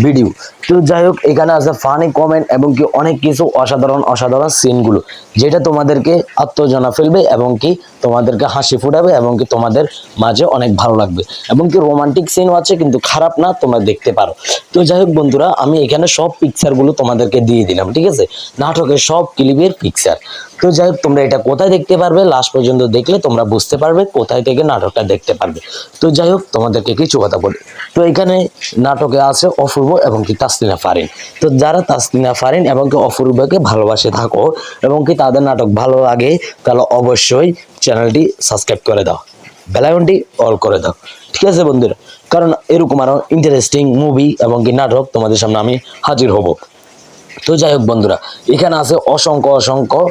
ভিডিও। তো যাই হোক, এখানে আছে ফানি কমেন্ট এবং কি অনেক কিছু অসাধারণ অসাধারণ সিনগুলো, যেটা তোমাদেরকে আত্মজনা ফেলবে এবং কি তোমাদেরকে হাসি ফুটাবে এবং কি তোমাদের মাঝে অনেক ভালো লাগবে। এবং কি রোমান্টিক সিনও আছে, কিন্তু খারাপ না, তোমরা দেখতে পারো। তো যাই হোক বন্ধুরা, আমি এখানে সব পিকচারগুলো তোমাদেরকে দিয়ে দিলাম, ঠিক আছে? নাটকের সব ক্লিপের পিকচার। তো যাই হোক, তোমরা এটা কোথায় দেখতে পারবে, লাস্ট পর্যন্ত দেখলে তোমরা বুঝতে পারবে কোথায় থেকে নাটকটা দেখতে পারবে। তো যাই হোক, তোমাদেরকে কিছু কথা বলি। তো এখানে নাটকে আছে অপূর্ব এবং কি তাসলিনা ফারিন। তো যারা তাসলিনা ফারিন এবং কি অপূর্বকে ভালোবাসে থাকো এবং কি তাদের নাটক ভালো লাগে, তাহলে অবশ্যই চ্যানেলটি সাবস্ক্রাইব করে দাও, বেল আইকনটি অল করে দাও, ঠিক আছে বন্ধুরা? কারণ এরকম আরো ইন্টারেস্টিং মুভি এবং কি নাটক তোমাদের সামনে আমি হাজির হব। তো যাই হোক বন্ধুরা, এখানে আছে অসংখ্য অসংখ্য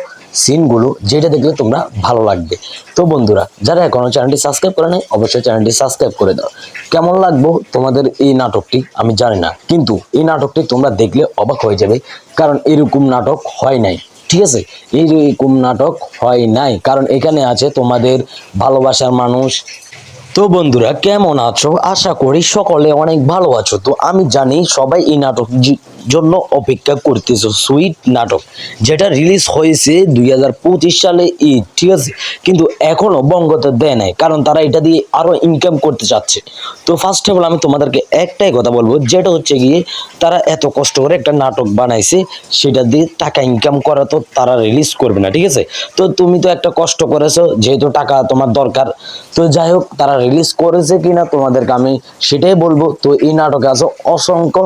সিনগুলো, যেটা দেখলে তোমরা ভালো লাগবে। তো বন্ধুরা, যারা এখনো চ্যানেলটি সাবস্ক্রাইব করে নাই, অবশ্যই চ্যানেলটি সাবস্ক্রাইব করে দাও। কেমন লাগবো তোমাদের এই নাটকটি আমি জানি না, কিন্তু এই নাটকটি তোমরা দেখলে অবাক হয়ে যাবে, কারণ এরকম নাটক হয় নাই, ঠিক আছে? এইরকম নাটক হয় নাই, কারণ এখানে আছে তোমাদের ভালোবাসার মানুষ। তো বন্ধুরা, কেমন আছো? আশা করি সকলে অনেক ভালো আছো। তো আমি জানি সবাই এই নাটক জন্য অপেক্ষা করতেছো, সুইট নাটক, যেটা রিলিজ হয়েছে 2025 সালে ঈদ, ঠিক আছে? কিন্তু এখনো বঙ্গতে দেয় নাই, কারণ তারা এটা দিয়ে আরো ইনকাম করতে চাচ্ছে। তো ফার্স্ট অফ অল আমি তোমাদেরকে একটাই কথা বলবো, যেটা হচ্ছে গিয়ে তারা এত কষ্ট করে একটা নাটক বানাইছে, সেটা দিয়ে টাকা ইনকাম করা তো তারা রিলিজ করবে না, ঠিক আছে? তো তুমি তো একটা কষ্ট করেছো, যেহেতু টাকা তোমার দরকার। তো যাই হোক, তারা রিলিজ করেছে কিনা তোমাদেরকে আমি সেটাই বলবো। তো এই নাটকে আছে অসংখ্য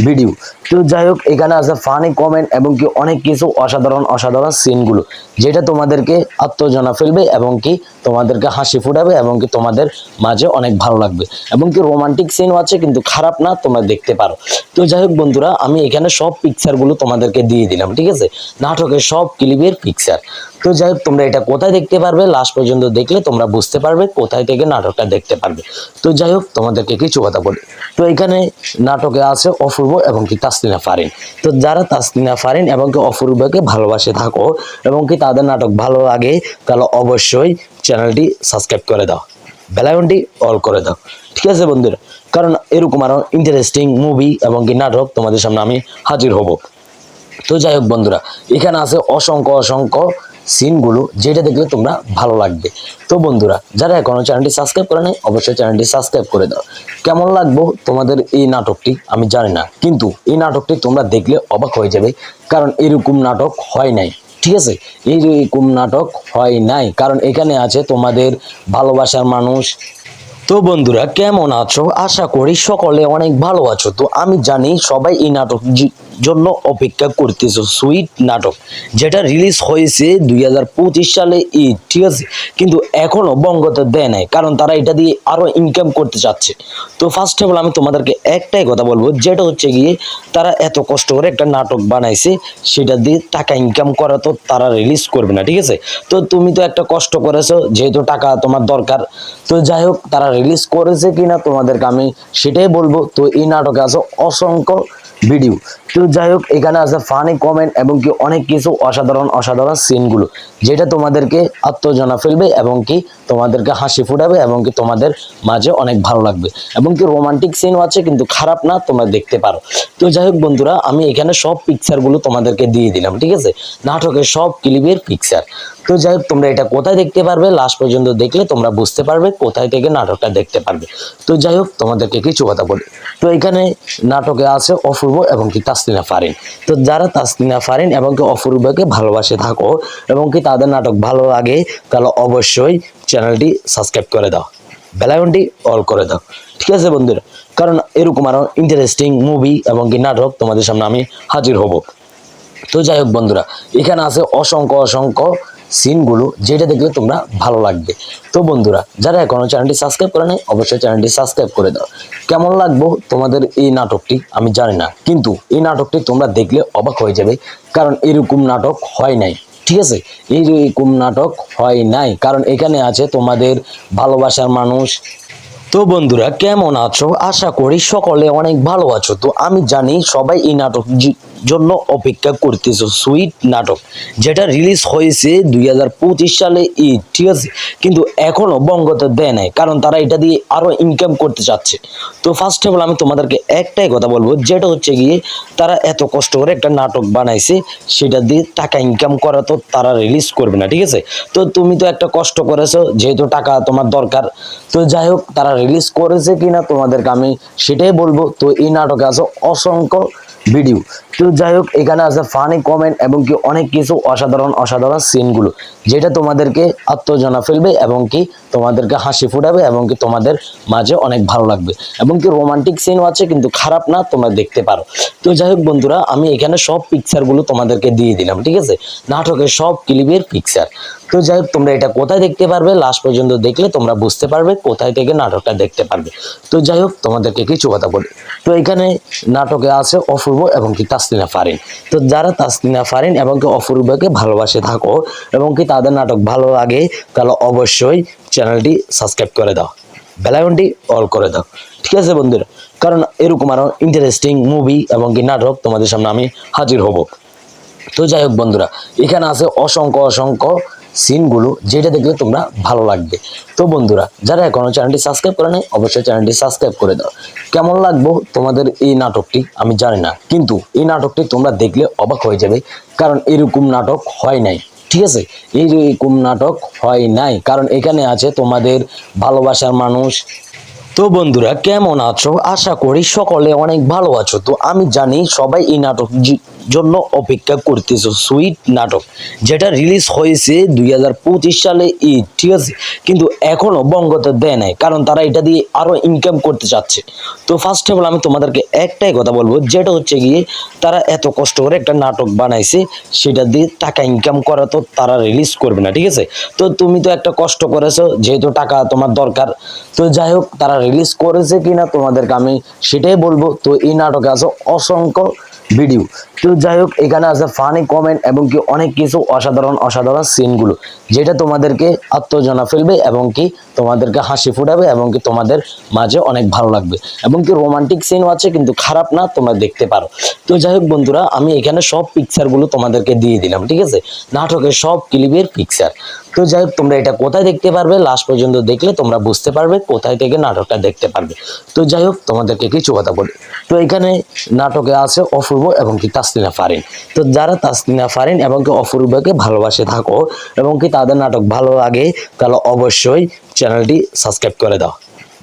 ভিডিও। তো যাই হোক, এখানে আছে ফানি কমেন্ট এবং কি অনেক কিছু অসাধারণ অসাধারণ সিনগুলো, যেটা তোমাদেরকে আত্মজনা ফেলবে এবং কি তোমাদেরকে হাসি ফুটাবে এবং কি তোমাদের মাঝে অনেক ভালো লাগবে। এবং কি রোমান্টিক সিনও আছে, কিন্তু খারাপ না, তোমরা দেখতে পারো। তো যাই হোক বন্ধুরা, আমি এখানে সব পিকচারগুলো তোমাদেরকে দিয়ে দিলাম, ঠিক আছে? নাটকের সব ক্লিপের পিকচার। তো যাই হোক, তোমরা এটা কোথায় দেখতে পারবে, লাস্ট পর্যন্ত দেখলে তোমরা বুঝতে পারবে কোথায় থেকে নাটকটা দেখতে পারবে। তো যাই হোক, তোমাদেরকে কিছু কথা বলি। তো এখানে নাটকে আছে অপূর্ব এবং কি তাসলিনা ফারিন। তো যারা তাসলিনা ফারিন এবং কি অপূর্বকে ভালোবাসে থাকো এবং কি তাদের নাটক ভালো লাগে, তাহলে অবশ্যই চ্যানেলটি সাবস্ক্রাইব করে দাও, বেল আইকনটি অল করে দাও, ঠিক আছে বন্ধুরা? কারণ এরকম আরো ইন্টারেস্টিং মুভি এবং কি নাটক তোমাদের সামনে আমি হাজির হব। তো যাই হোক বন্ধুরা, এখানে আছে অসংখ্য অসংখ্য সিনগুলো, যেটা দেখলে তোমরা ভালো লাগবে। তো বন্ধুরা, যারা এখনো চ্যানেলটি সাবস্ক্রাইব করে নাই, অবশ্যই চ্যানেলটি সাবস্ক্রাইব করে দাও। কেমন লাগবো তোমাদের এই নাটকটি আমি জানি না, কিন্তু এই নাটকটি তোমরা দেখলে অবাক হয়ে যাবে, কারণ এরকম নাটক হয় নাই, ঠিক আছে? এইরকম নাটক হয় নাই, কারণ এখানে আছে তোমাদের ভালোবাসার মানুষ। তো বন্ধুরা, কেমন আছো? আশা করি সকলে অনেক ভালো আছো। তো আমি জানি সবাই এই নাটক জন্য অপেক্ষা করতেছো, সুইট নাটক, যেটা রিলিজ হয়েছে 2025 সালে ঈদ, ঠিক আছে? কিন্তু এখনো বঙ্গতে দেয় নাই, কারণ তারা এটা দিয়ে আরো ইনকাম করতে চাচ্ছে। তো ফার্স্ট অফ অল আমি তোমাদেরকে একটাই কথা বলবো, যেটা হচ্ছে গিয়ে তারা এত কষ্ট করে একটা নাটক বানাইছে, সেটা দিয়ে টাকা ইনকাম করা তো তারা রিলিজ করবে না, ঠিক আছে? তো তুমি তো একটা কষ্ট করেছো, যেহেতু টাকা তোমার দরকার। তো যাই হোক, তারা রিলিজ করেছে কিনা তোমাদেরকে আমি সেটাই বলবো। তো এই নাটকে আছে অসংখ্য ভিডিও। তো যাই হোক, এখানে আছে ফানি কমেন্ট এবং কি অনেক কিছু অসাধারণ অসাধারণ সিনগুলো, যেটা তোমাদেরকে আত্মজনা ফেলবে এবং কি তোমাদেরকে হাসি ফুটাবে এবং কি তোমাদের মাঝে অনেক ভালো লাগবে এবং কি রোমান্টিক সিনও আছে, কিন্তু খারাপ না, তোমরা দেখতে পারো। তো যাই হোক বন্ধুরা, আমি এখানে সব পিকচারগুলো তোমাদেরকে দিয়ে দিলাম, ঠিক আছে, নাটকের সব ক্লিপের পিকচার। তো যাই হোক, তোমরা এটা কোথায় দেখতে পারবে, লাস্ট পর্যন্ত দেখলে তোমরা বুঝতে পারবে কোথায় থেকে নাটকটা দেখতে পারবে। তো যাই হোক, তোমাদেরকে কিছু কথা বলি। তো এখানে নাটকে আছে অপূর্ব এবং কি তাসলিনা ফারিন। তো যারা তাসলিনা ফারিন এবং কি অপূর্বকে ভালোবাসে থাকো এবং কি তাদের নাটক ভালো লাগে, তাহলে অবশ্যই চ্যানেলটি সাবস্ক্রাইব করে দাও, বেল আইকনটি অল করে দাও, ঠিক আছে বন্ধুরা। কারণ এরকম আরো ইন্টারেস্টিং মুভি এবং কি নাটক তোমাদের সামনে আমি হাজির হব। তো যাই হোক বন্ধুরা, এখানে আছে অসংখ্য অসংখ্য সিনগুলো, যেটা দেখলে তোমরা ভালো লাগবে। তো বন্ধুরা, যারা এখনো চ্যানেলটি সাবস্ক্রাইব করে নাই, অবশ্যই চ্যানেলটি সাবস্ক্রাইব করে দাও। কেমন লাগবো তোমাদের এই নাটকটি আমি জানি না, কিন্তু এই নাটকটি তোমরা দেখলে অবাক হয়ে যাবে, কারণ এরকম নাটক হয় নাই, ঠিক আছে, এইরকম নাটক হয় নাই, কারণ এখানে আছে তোমাদের ভালোবাসার মানুষ। তো বন্ধুরা, কেমন আছো? আশা করি সকলে অনেক ভালো আছো। তো আমি জানি সবাই এই নাটক জন্য অপেক্ষা করতেছো, সুইট নাটক, যেটা রিলিজ হয়েছে 2025 সালে ঈদ, ঠিক আছে, কিন্তু এখনো বঙ্গতে দেয় নাই, কারণ তারা এটা দিয়ে আরো ইনকাম করতে চাচ্ছে। তো ফার্স্ট অফ অল আমি তোমাদেরকে একটাই কথা বলবো, যেটা হচ্ছে গিয়ে তারা এত কষ্ট করে একটা নাটক বানাইছে, সেটা দিয়ে টাকা ইনকাম করা তো তারা রিলিজ করবে না, ঠিক আছে। তো তুমি তো একটা কষ্ট করেছো, যেহেতু টাকা তোমার দরকার। তো যাই হোক, তারা রিলিজ করেছে কিনা তোমাদেরকে আমি সেটাই বলবো। তো এই নাটকে আছে অসংখ্য ভিডিও। তো যাই হোক, এখানে আছে ফানি কমেন্ট এবং কি অনেক কিছু অসাধারণ অসাধারণ সিনগুলো, যেটা তোমাদেরকে আত্মজনা ফেলবে এবং কি তোমাদেরকে হাসি ফুটাবে এবং কি তোমাদের মাঝে অনেক ভালো লাগবে এবং কি রোমান্টিক সিনও আছে, কিন্তু খারাপ না, তোমরা দেখতে পারো। তো যাই হোক বন্ধুরা, আমি এখানে সব পিকচারগুলো তোমাদেরকে দিয়ে দিলাম, ঠিক আছে, নাটকের সব ক্লিপের পিকচার। তো যাই হোক, তোমরা এটা কোথায় দেখতে পারবে, লাস্ট পর্যন্ত দেখলে তোমরা বুঝতে পারবে কোথায় থেকে নাটকটা দেখতে পারবে। তো যাই হোক, তোমাদেরকে কিছু কথা বলি। তো এখানে নাটকে আছে অপূর্ব এবং কি তাসলিনা ফারিন। তো যারা তাসলিনা ফারিন এবং কি অপূর্বকে ভালোবাসে থাকো এবং কি তাদের নাটক ভালো লাগে, তাহলে অবশ্যই চ্যানেলটি সাবস্ক্রাইব করে দাও, বেল আইকনটি অল করে দাও, ঠিক আছে বন্ধুরা। কারণ এরকম আরো ইন্টারেস্টিং মুভি এবং কি নাটক তোমাদের সামনে আমি হাজির হব। তো যাই হোক বন্ধুরা, এখানে আছে অসংখ্য অসংখ্য সিনগুলো, যেটা দেখলে তোমরা ভালো লাগবে। তো বন্ধুরা, যারা এখনো চ্যানেলটি সাবস্ক্রাইব করে নাই, অবশ্যই চ্যানেলটি সাবস্ক্রাইব করে দাও। কেমন লাগবো তোমাদের এই নাটকটি আমি জানি না, কিন্তু এই নাটকটি তোমরা দেখলে অবাক হয়ে যাবে, কারণ এরকম নাটক হয় নাই, ঠিক আছে, এইরকম নাটক হয় নাই, কারণ এখানে আছে তোমাদের ভালোবাসার মানুষ। তো বন্ধুরা, কেমন আছো? আশা করি সকলে অনেক ভালো আছো। তো আমি জানি সবাই এই নাটক জন্য অপেক্ষা করতেছো, সুইট নাটক, যেটা রিলিজ হয়েছে 2025 সালে ঈদ, ঠিক আছে, কিন্তু এখনো বঙ্গতে দেয় নাই, কারণ তারা এটা দিয়ে আরো ইনকাম করতে চাচ্ছে। তো ফার্স্ট অফ অল আমি তোমাদেরকে একটাই কথা বলবো, যেটা হচ্ছে গিয়ে তারা এত কষ্ট করে একটা নাটক বানাইছে, সেটা দিয়ে টাকা ইনকাম করা তো তারা রিলিজ করবে না, ঠিক আছে। তো তুমি তো একটা কষ্ট করেছো, যেহেতু টাকা তোমার দরকার। তো যাই হোক, তারা রিলিজ করেছে কিনা তোমাদেরকে আমি সেটাই বলবো। তো এই নাটকে আছে অসংখ্য ভিডিও। তো যাই হোক, এখানে আছে ফানি কমেন্ট এবং কি অনেক কিছু অসাধারণ অসাধারণ সিনগুলো, যেটা তোমাদেরকে আত্মজনা ফেলবে এবং কি তোমাদেরকে হাসি ফুটাবে এবং কি তোমাদের মাঝে অনেক ভালো লাগবে এবং কি রোমান্টিক সিনও আছে, কিন্তু খারাপ না, তোমরা দেখতে পারো। তো যাই হোক বন্ধুরা, আমি এখানে সব পিকচারগুলো তোমাদেরকে দিয়ে দিলাম, ঠিক আছে, নাটকের সব ক্লিপের পিকচার। তো যাই হোক, তোমরা এটা কোথায় দেখতে পারবে, লাস্ট পর্যন্ত দেখলে তোমরা বুঝতে পারবে কোথায় থেকে নাটকটা দেখতে পারবে। তো যাই হোক, তোমাদেরকে কিছু কথা বলি। তো এখানে নাটকে আছে অপূর্ব এবং কি তাসলিনা ফারিন। তো যারা তাসলিনা ফারিন এবং কি অপূর্বকে ভালোবাসে থাকো এবং কি তাদের নাটক ভালো লাগে, তাহলে অবশ্যই চ্যানেলটি সাবস্ক্রাইব করে দাও,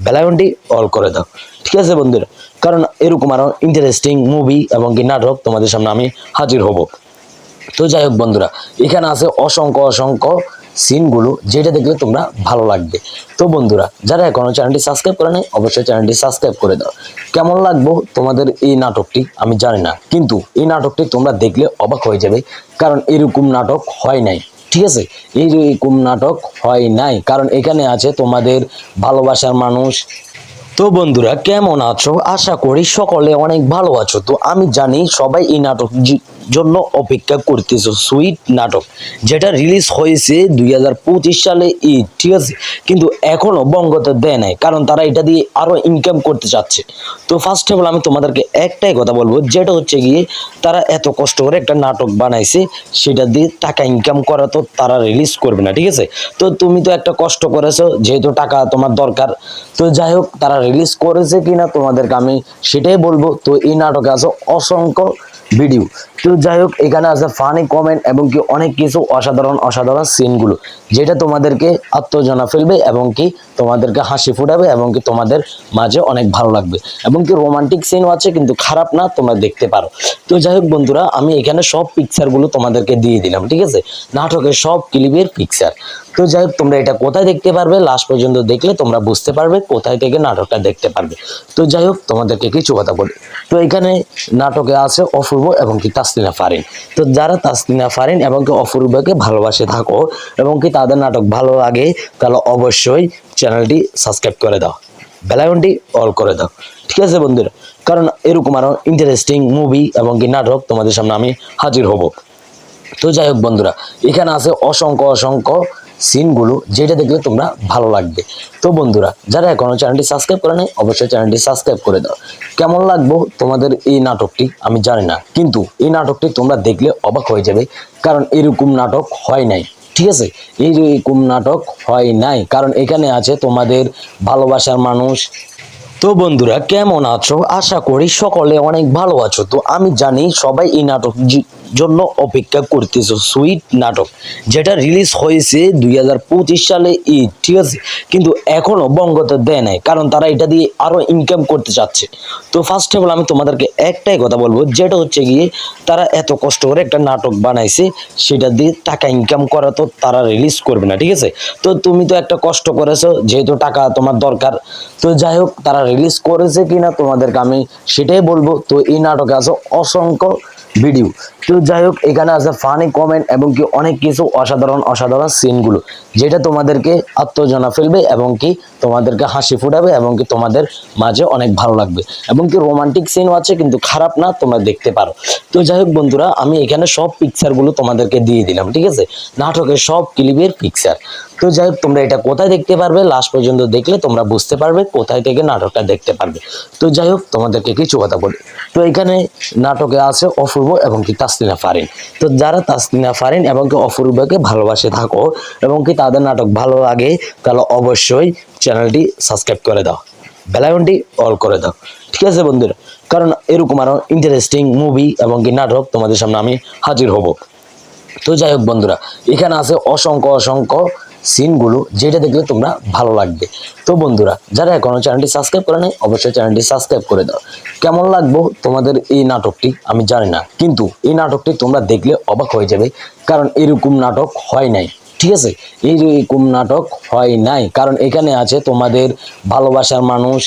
বেল আইকনটি অল করে দাও, ঠিক আছে বন্ধুরা। কারণ এরকম আরো ইন্টারেস্টিং মুভি এবং কি নাটক তোমাদের সামনে আমি হাজির হব। তো যাই হোক বন্ধুরা, এখানে আছে অসংখ্য অসংখ্য সিনগুলো, যেটা দেখলে তোমরা ভালো লাগবে। তো বন্ধুরা, যারা এখনো চ্যানেলটি সাবস্ক্রাইব করে নাই, অবশ্যই চ্যানেলটি সাবস্ক্রাইব করে দাও। কেমন লাগবো তোমাদের এই নাটকটি আমি জানি না, কিন্তু এই নাটকটি তোমরা দেখলে অবাক হয়ে যাবে, কারণ এরকম নাটক হয় নাই, ঠিক আছে, এইরকম নাটক হয় নাই, কারণ এখানে আছে তোমাদের ভালোবাসার মানুষ। তো বন্ধুরা, কেমন আছো? আশা করি সকলে অনেক ভালো আছো। তো আমি জানি সবাই এই নাটক জন্য অপেক্ষা করতেছো, সুইট নাটক যেটা রিলিজ হয়েছে 2025 সালে ঈদ, ঠিক আছে, কিন্তু এখনো বঙ্গতে দেয় নাই, কারণ তারা এটা দিয়ে আরো ইনকাম করতে চাচ্ছে। তো ফার্স্ট অফ অল আমি তোমাদেরকে একটাই কথা বলবো, যেটা হচ্ছে গিয়ে তারা এত কষ্ট করে একটা নাটক বানাইছে, সেটা দিয়ে টাকা ইনকাম করা তো তারা রিলিজ করবে না, ঠিক আছে। তো তুমি তো একটা কষ্ট করেছো, যেহেতু টাকা তোমার দরকার, তো যাই হোক তারা রিলিজ করেছে কিনা তোমাদেরকে আমি সেটাই বলবো। তো এই নাটকে আছে অসংখ্য ভিডিও, তো যাই হোক এখানে আছে ফানি কমেন্ট এবং কি অনেক কিছু অসাধারণ অসাধারণ সিনগুলো, যেটা তোমাদেরকে আত্মজনা ফেলবে এবং কি তোমাদেরকে হাসি ফুটাবে এবং কি তোমাদের মাঝে অনেক ভালো লাগবে, এবং কি রোমান্টিক সিনও আছে, কিন্তু খারাপ না, তোমরা দেখতে পারো। তো যাই হোক বন্ধুরা, আমি এখানে সব পিকচারগুলো তোমাদেরকে দিয়ে দিলাম, ঠিক আছে, নাটকের সব ক্লিপের পিকচার। তো যাই হোক তোমরা এটা কোথায় দেখতে পারবে, লাস্ট পর্যন্ত দেখলে তোমরা বুঝতে পারবে কোথায় থেকে নাটকটা দেখতে পারবে। তো যাই হোক তোমাদেরকে কিছু কথা বলি। তো এখানে নাটকে আছে অপূর্ব এবং কি তাসলিনা ফারিন। তো যারা তাসলিনা ফারিন এবং কি অপূর্বকে ভালোবাসে থাকো এবং কি তাদের নাটক ভালো লাগে, তাহলে অবশ্যই চ্যানেলটি সাবস্ক্রাইব করে দাও, বেল আইকনটি অল করে দাও, ঠিক আছে বন্ধুরা, কারণ এরকম আরো ইন্টারেস্টিং মুভি এবং কি নাটক তোমাদের সামনে আমি হাজির হব। তো যাই হোক বন্ধুরা, এখানে আছে অসংখ্য অসংখ্য সিনগুলো, যেটা দেখলে তোমরা ভালো লাগবে। তো বন্ধুরা, যারা এখনো চ্যানেলটি সাবস্ক্রাইব করে নাই, অবশ্যই চ্যানেলটি সাবস্ক্রাইব করে দাও। কেমন লাগবো তোমাদের এই নাটকটি আমি জানি না, কিন্তু এই নাটকটি তোমরা দেখলে অবাক হয়ে যাবে, কারণ এরকম নাটক হয় নাই, ঠিক আছে, এইরকম নাটক হয় নাই, কারণ এখানে আছে তোমাদের ভালোবাসার মানুষ। তো বন্ধুরা কেমন আছো, আশা করি সকলে অনেক ভালো আছো। তো আমি জানি সবাই এই নাটক জন্য অপেক্ষা করতেছো, সুইট নাটক যেটা রিলিজ হয়েছে 2025 সালে ঈদ, ঠিক আছে, কিন্তু এখনো বঙ্গতে দেয় নাই, কারণ তারা এটা দিয়ে আরো ইনকাম করতে চাচ্ছে। তো ফার্স্ট অফ অল আমি তোমাদেরকে একটাই কথা বলবো, যেটা হচ্ছে গিয়ে তারা এত কষ্ট করে একটা নাটক বানাইছে, সেটা দিয়ে টাকা ইনকাম করা তো তারা রিলিজ করবে না, ঠিক আছে। তো তুমি তো একটা কষ্ট করেছো, যেহেতু টাকা তোমার দরকার, তো যাই হোক তারা রিলিজ করেছে কিনা তোমাদেরকে আমি সেটাই বলবো। তো এই নাটকে আছে অসংখ্য ভিডিও, তো যাই হোক এখানে আছে ফানি কমেন্ট এবং কি অনেক কিছু অসাধারণ অসাধারণ সিনগুলো, যেটা তোমাদেরকে আত্মজনা ফেলবে এবং কি তোমাদেরকে হাসি ফুটাবে এবং কি তোমাদের মাঝে অনেক ভালো লাগবে, এবং কি রোমান্টিক সিনও আছে, কিন্তু খারাপ না, তোমরা দেখতে পারো। তো যাই হোক বন্ধুরা, আমি এখানে সব পিকচারগুলো তোমাদেরকে দিয়ে দিলাম, ঠিক আছে, নাটকের সব ক্লিপের পিকচার। তো যাই হোক তোমরা এটা কোথায় দেখতে পারবে, লাস্ট পর্যন্ত দেখলে তোমরা বুঝতে পারবে কোথায় থেকে নাটকটা দেখতে পারবে। তো যাই হোক তোমাদেরকে কিছু কথা বলি। তো এখানে নাটকে আছে অপূর্ব এবং কি তাসলিনা ফারিন। তো যারা তাসলিনা ফারিন এবং কি অপূর্বকে ভালোবাসে থাকো এবং কি তাদের নাটক ভালো লাগে, তাহলে অবশ্যই চ্যানেলটি সাবস্ক্রাইব করে দাও, বেল আইকনটি অল করে দাও, ঠিক আছে বন্ধুরা, কারণ এরকম আরো ইন্টারেস্টিং মুভি এবং কি নাটক তোমাদের সামনে আমি হাজির হব। তো যাই হোক বন্ধুরা, এখানে আছে অসংখ্য অসংখ্য সিনগুলো, যেটা দেখলে তোমরা ভালো লাগবে। তো বন্ধুরা, যারা এখনো চ্যানেলটি সাবস্ক্রাইব করে নাই, অবশ্যই চ্যানেলটি সাবস্ক্রাইব করে দাও। কেমন লাগবো তোমাদের এই নাটকটি আমি জানি না, কিন্তু এই নাটকটি তোমরা দেখলে অবাক হয়ে যাবে, কারণ এরকম নাটক হয় নাই, ঠিক আছে, এইরকম নাটক হয় নাই, কারণ এখানে আছে তোমাদের ভালোবাসার মানুষ,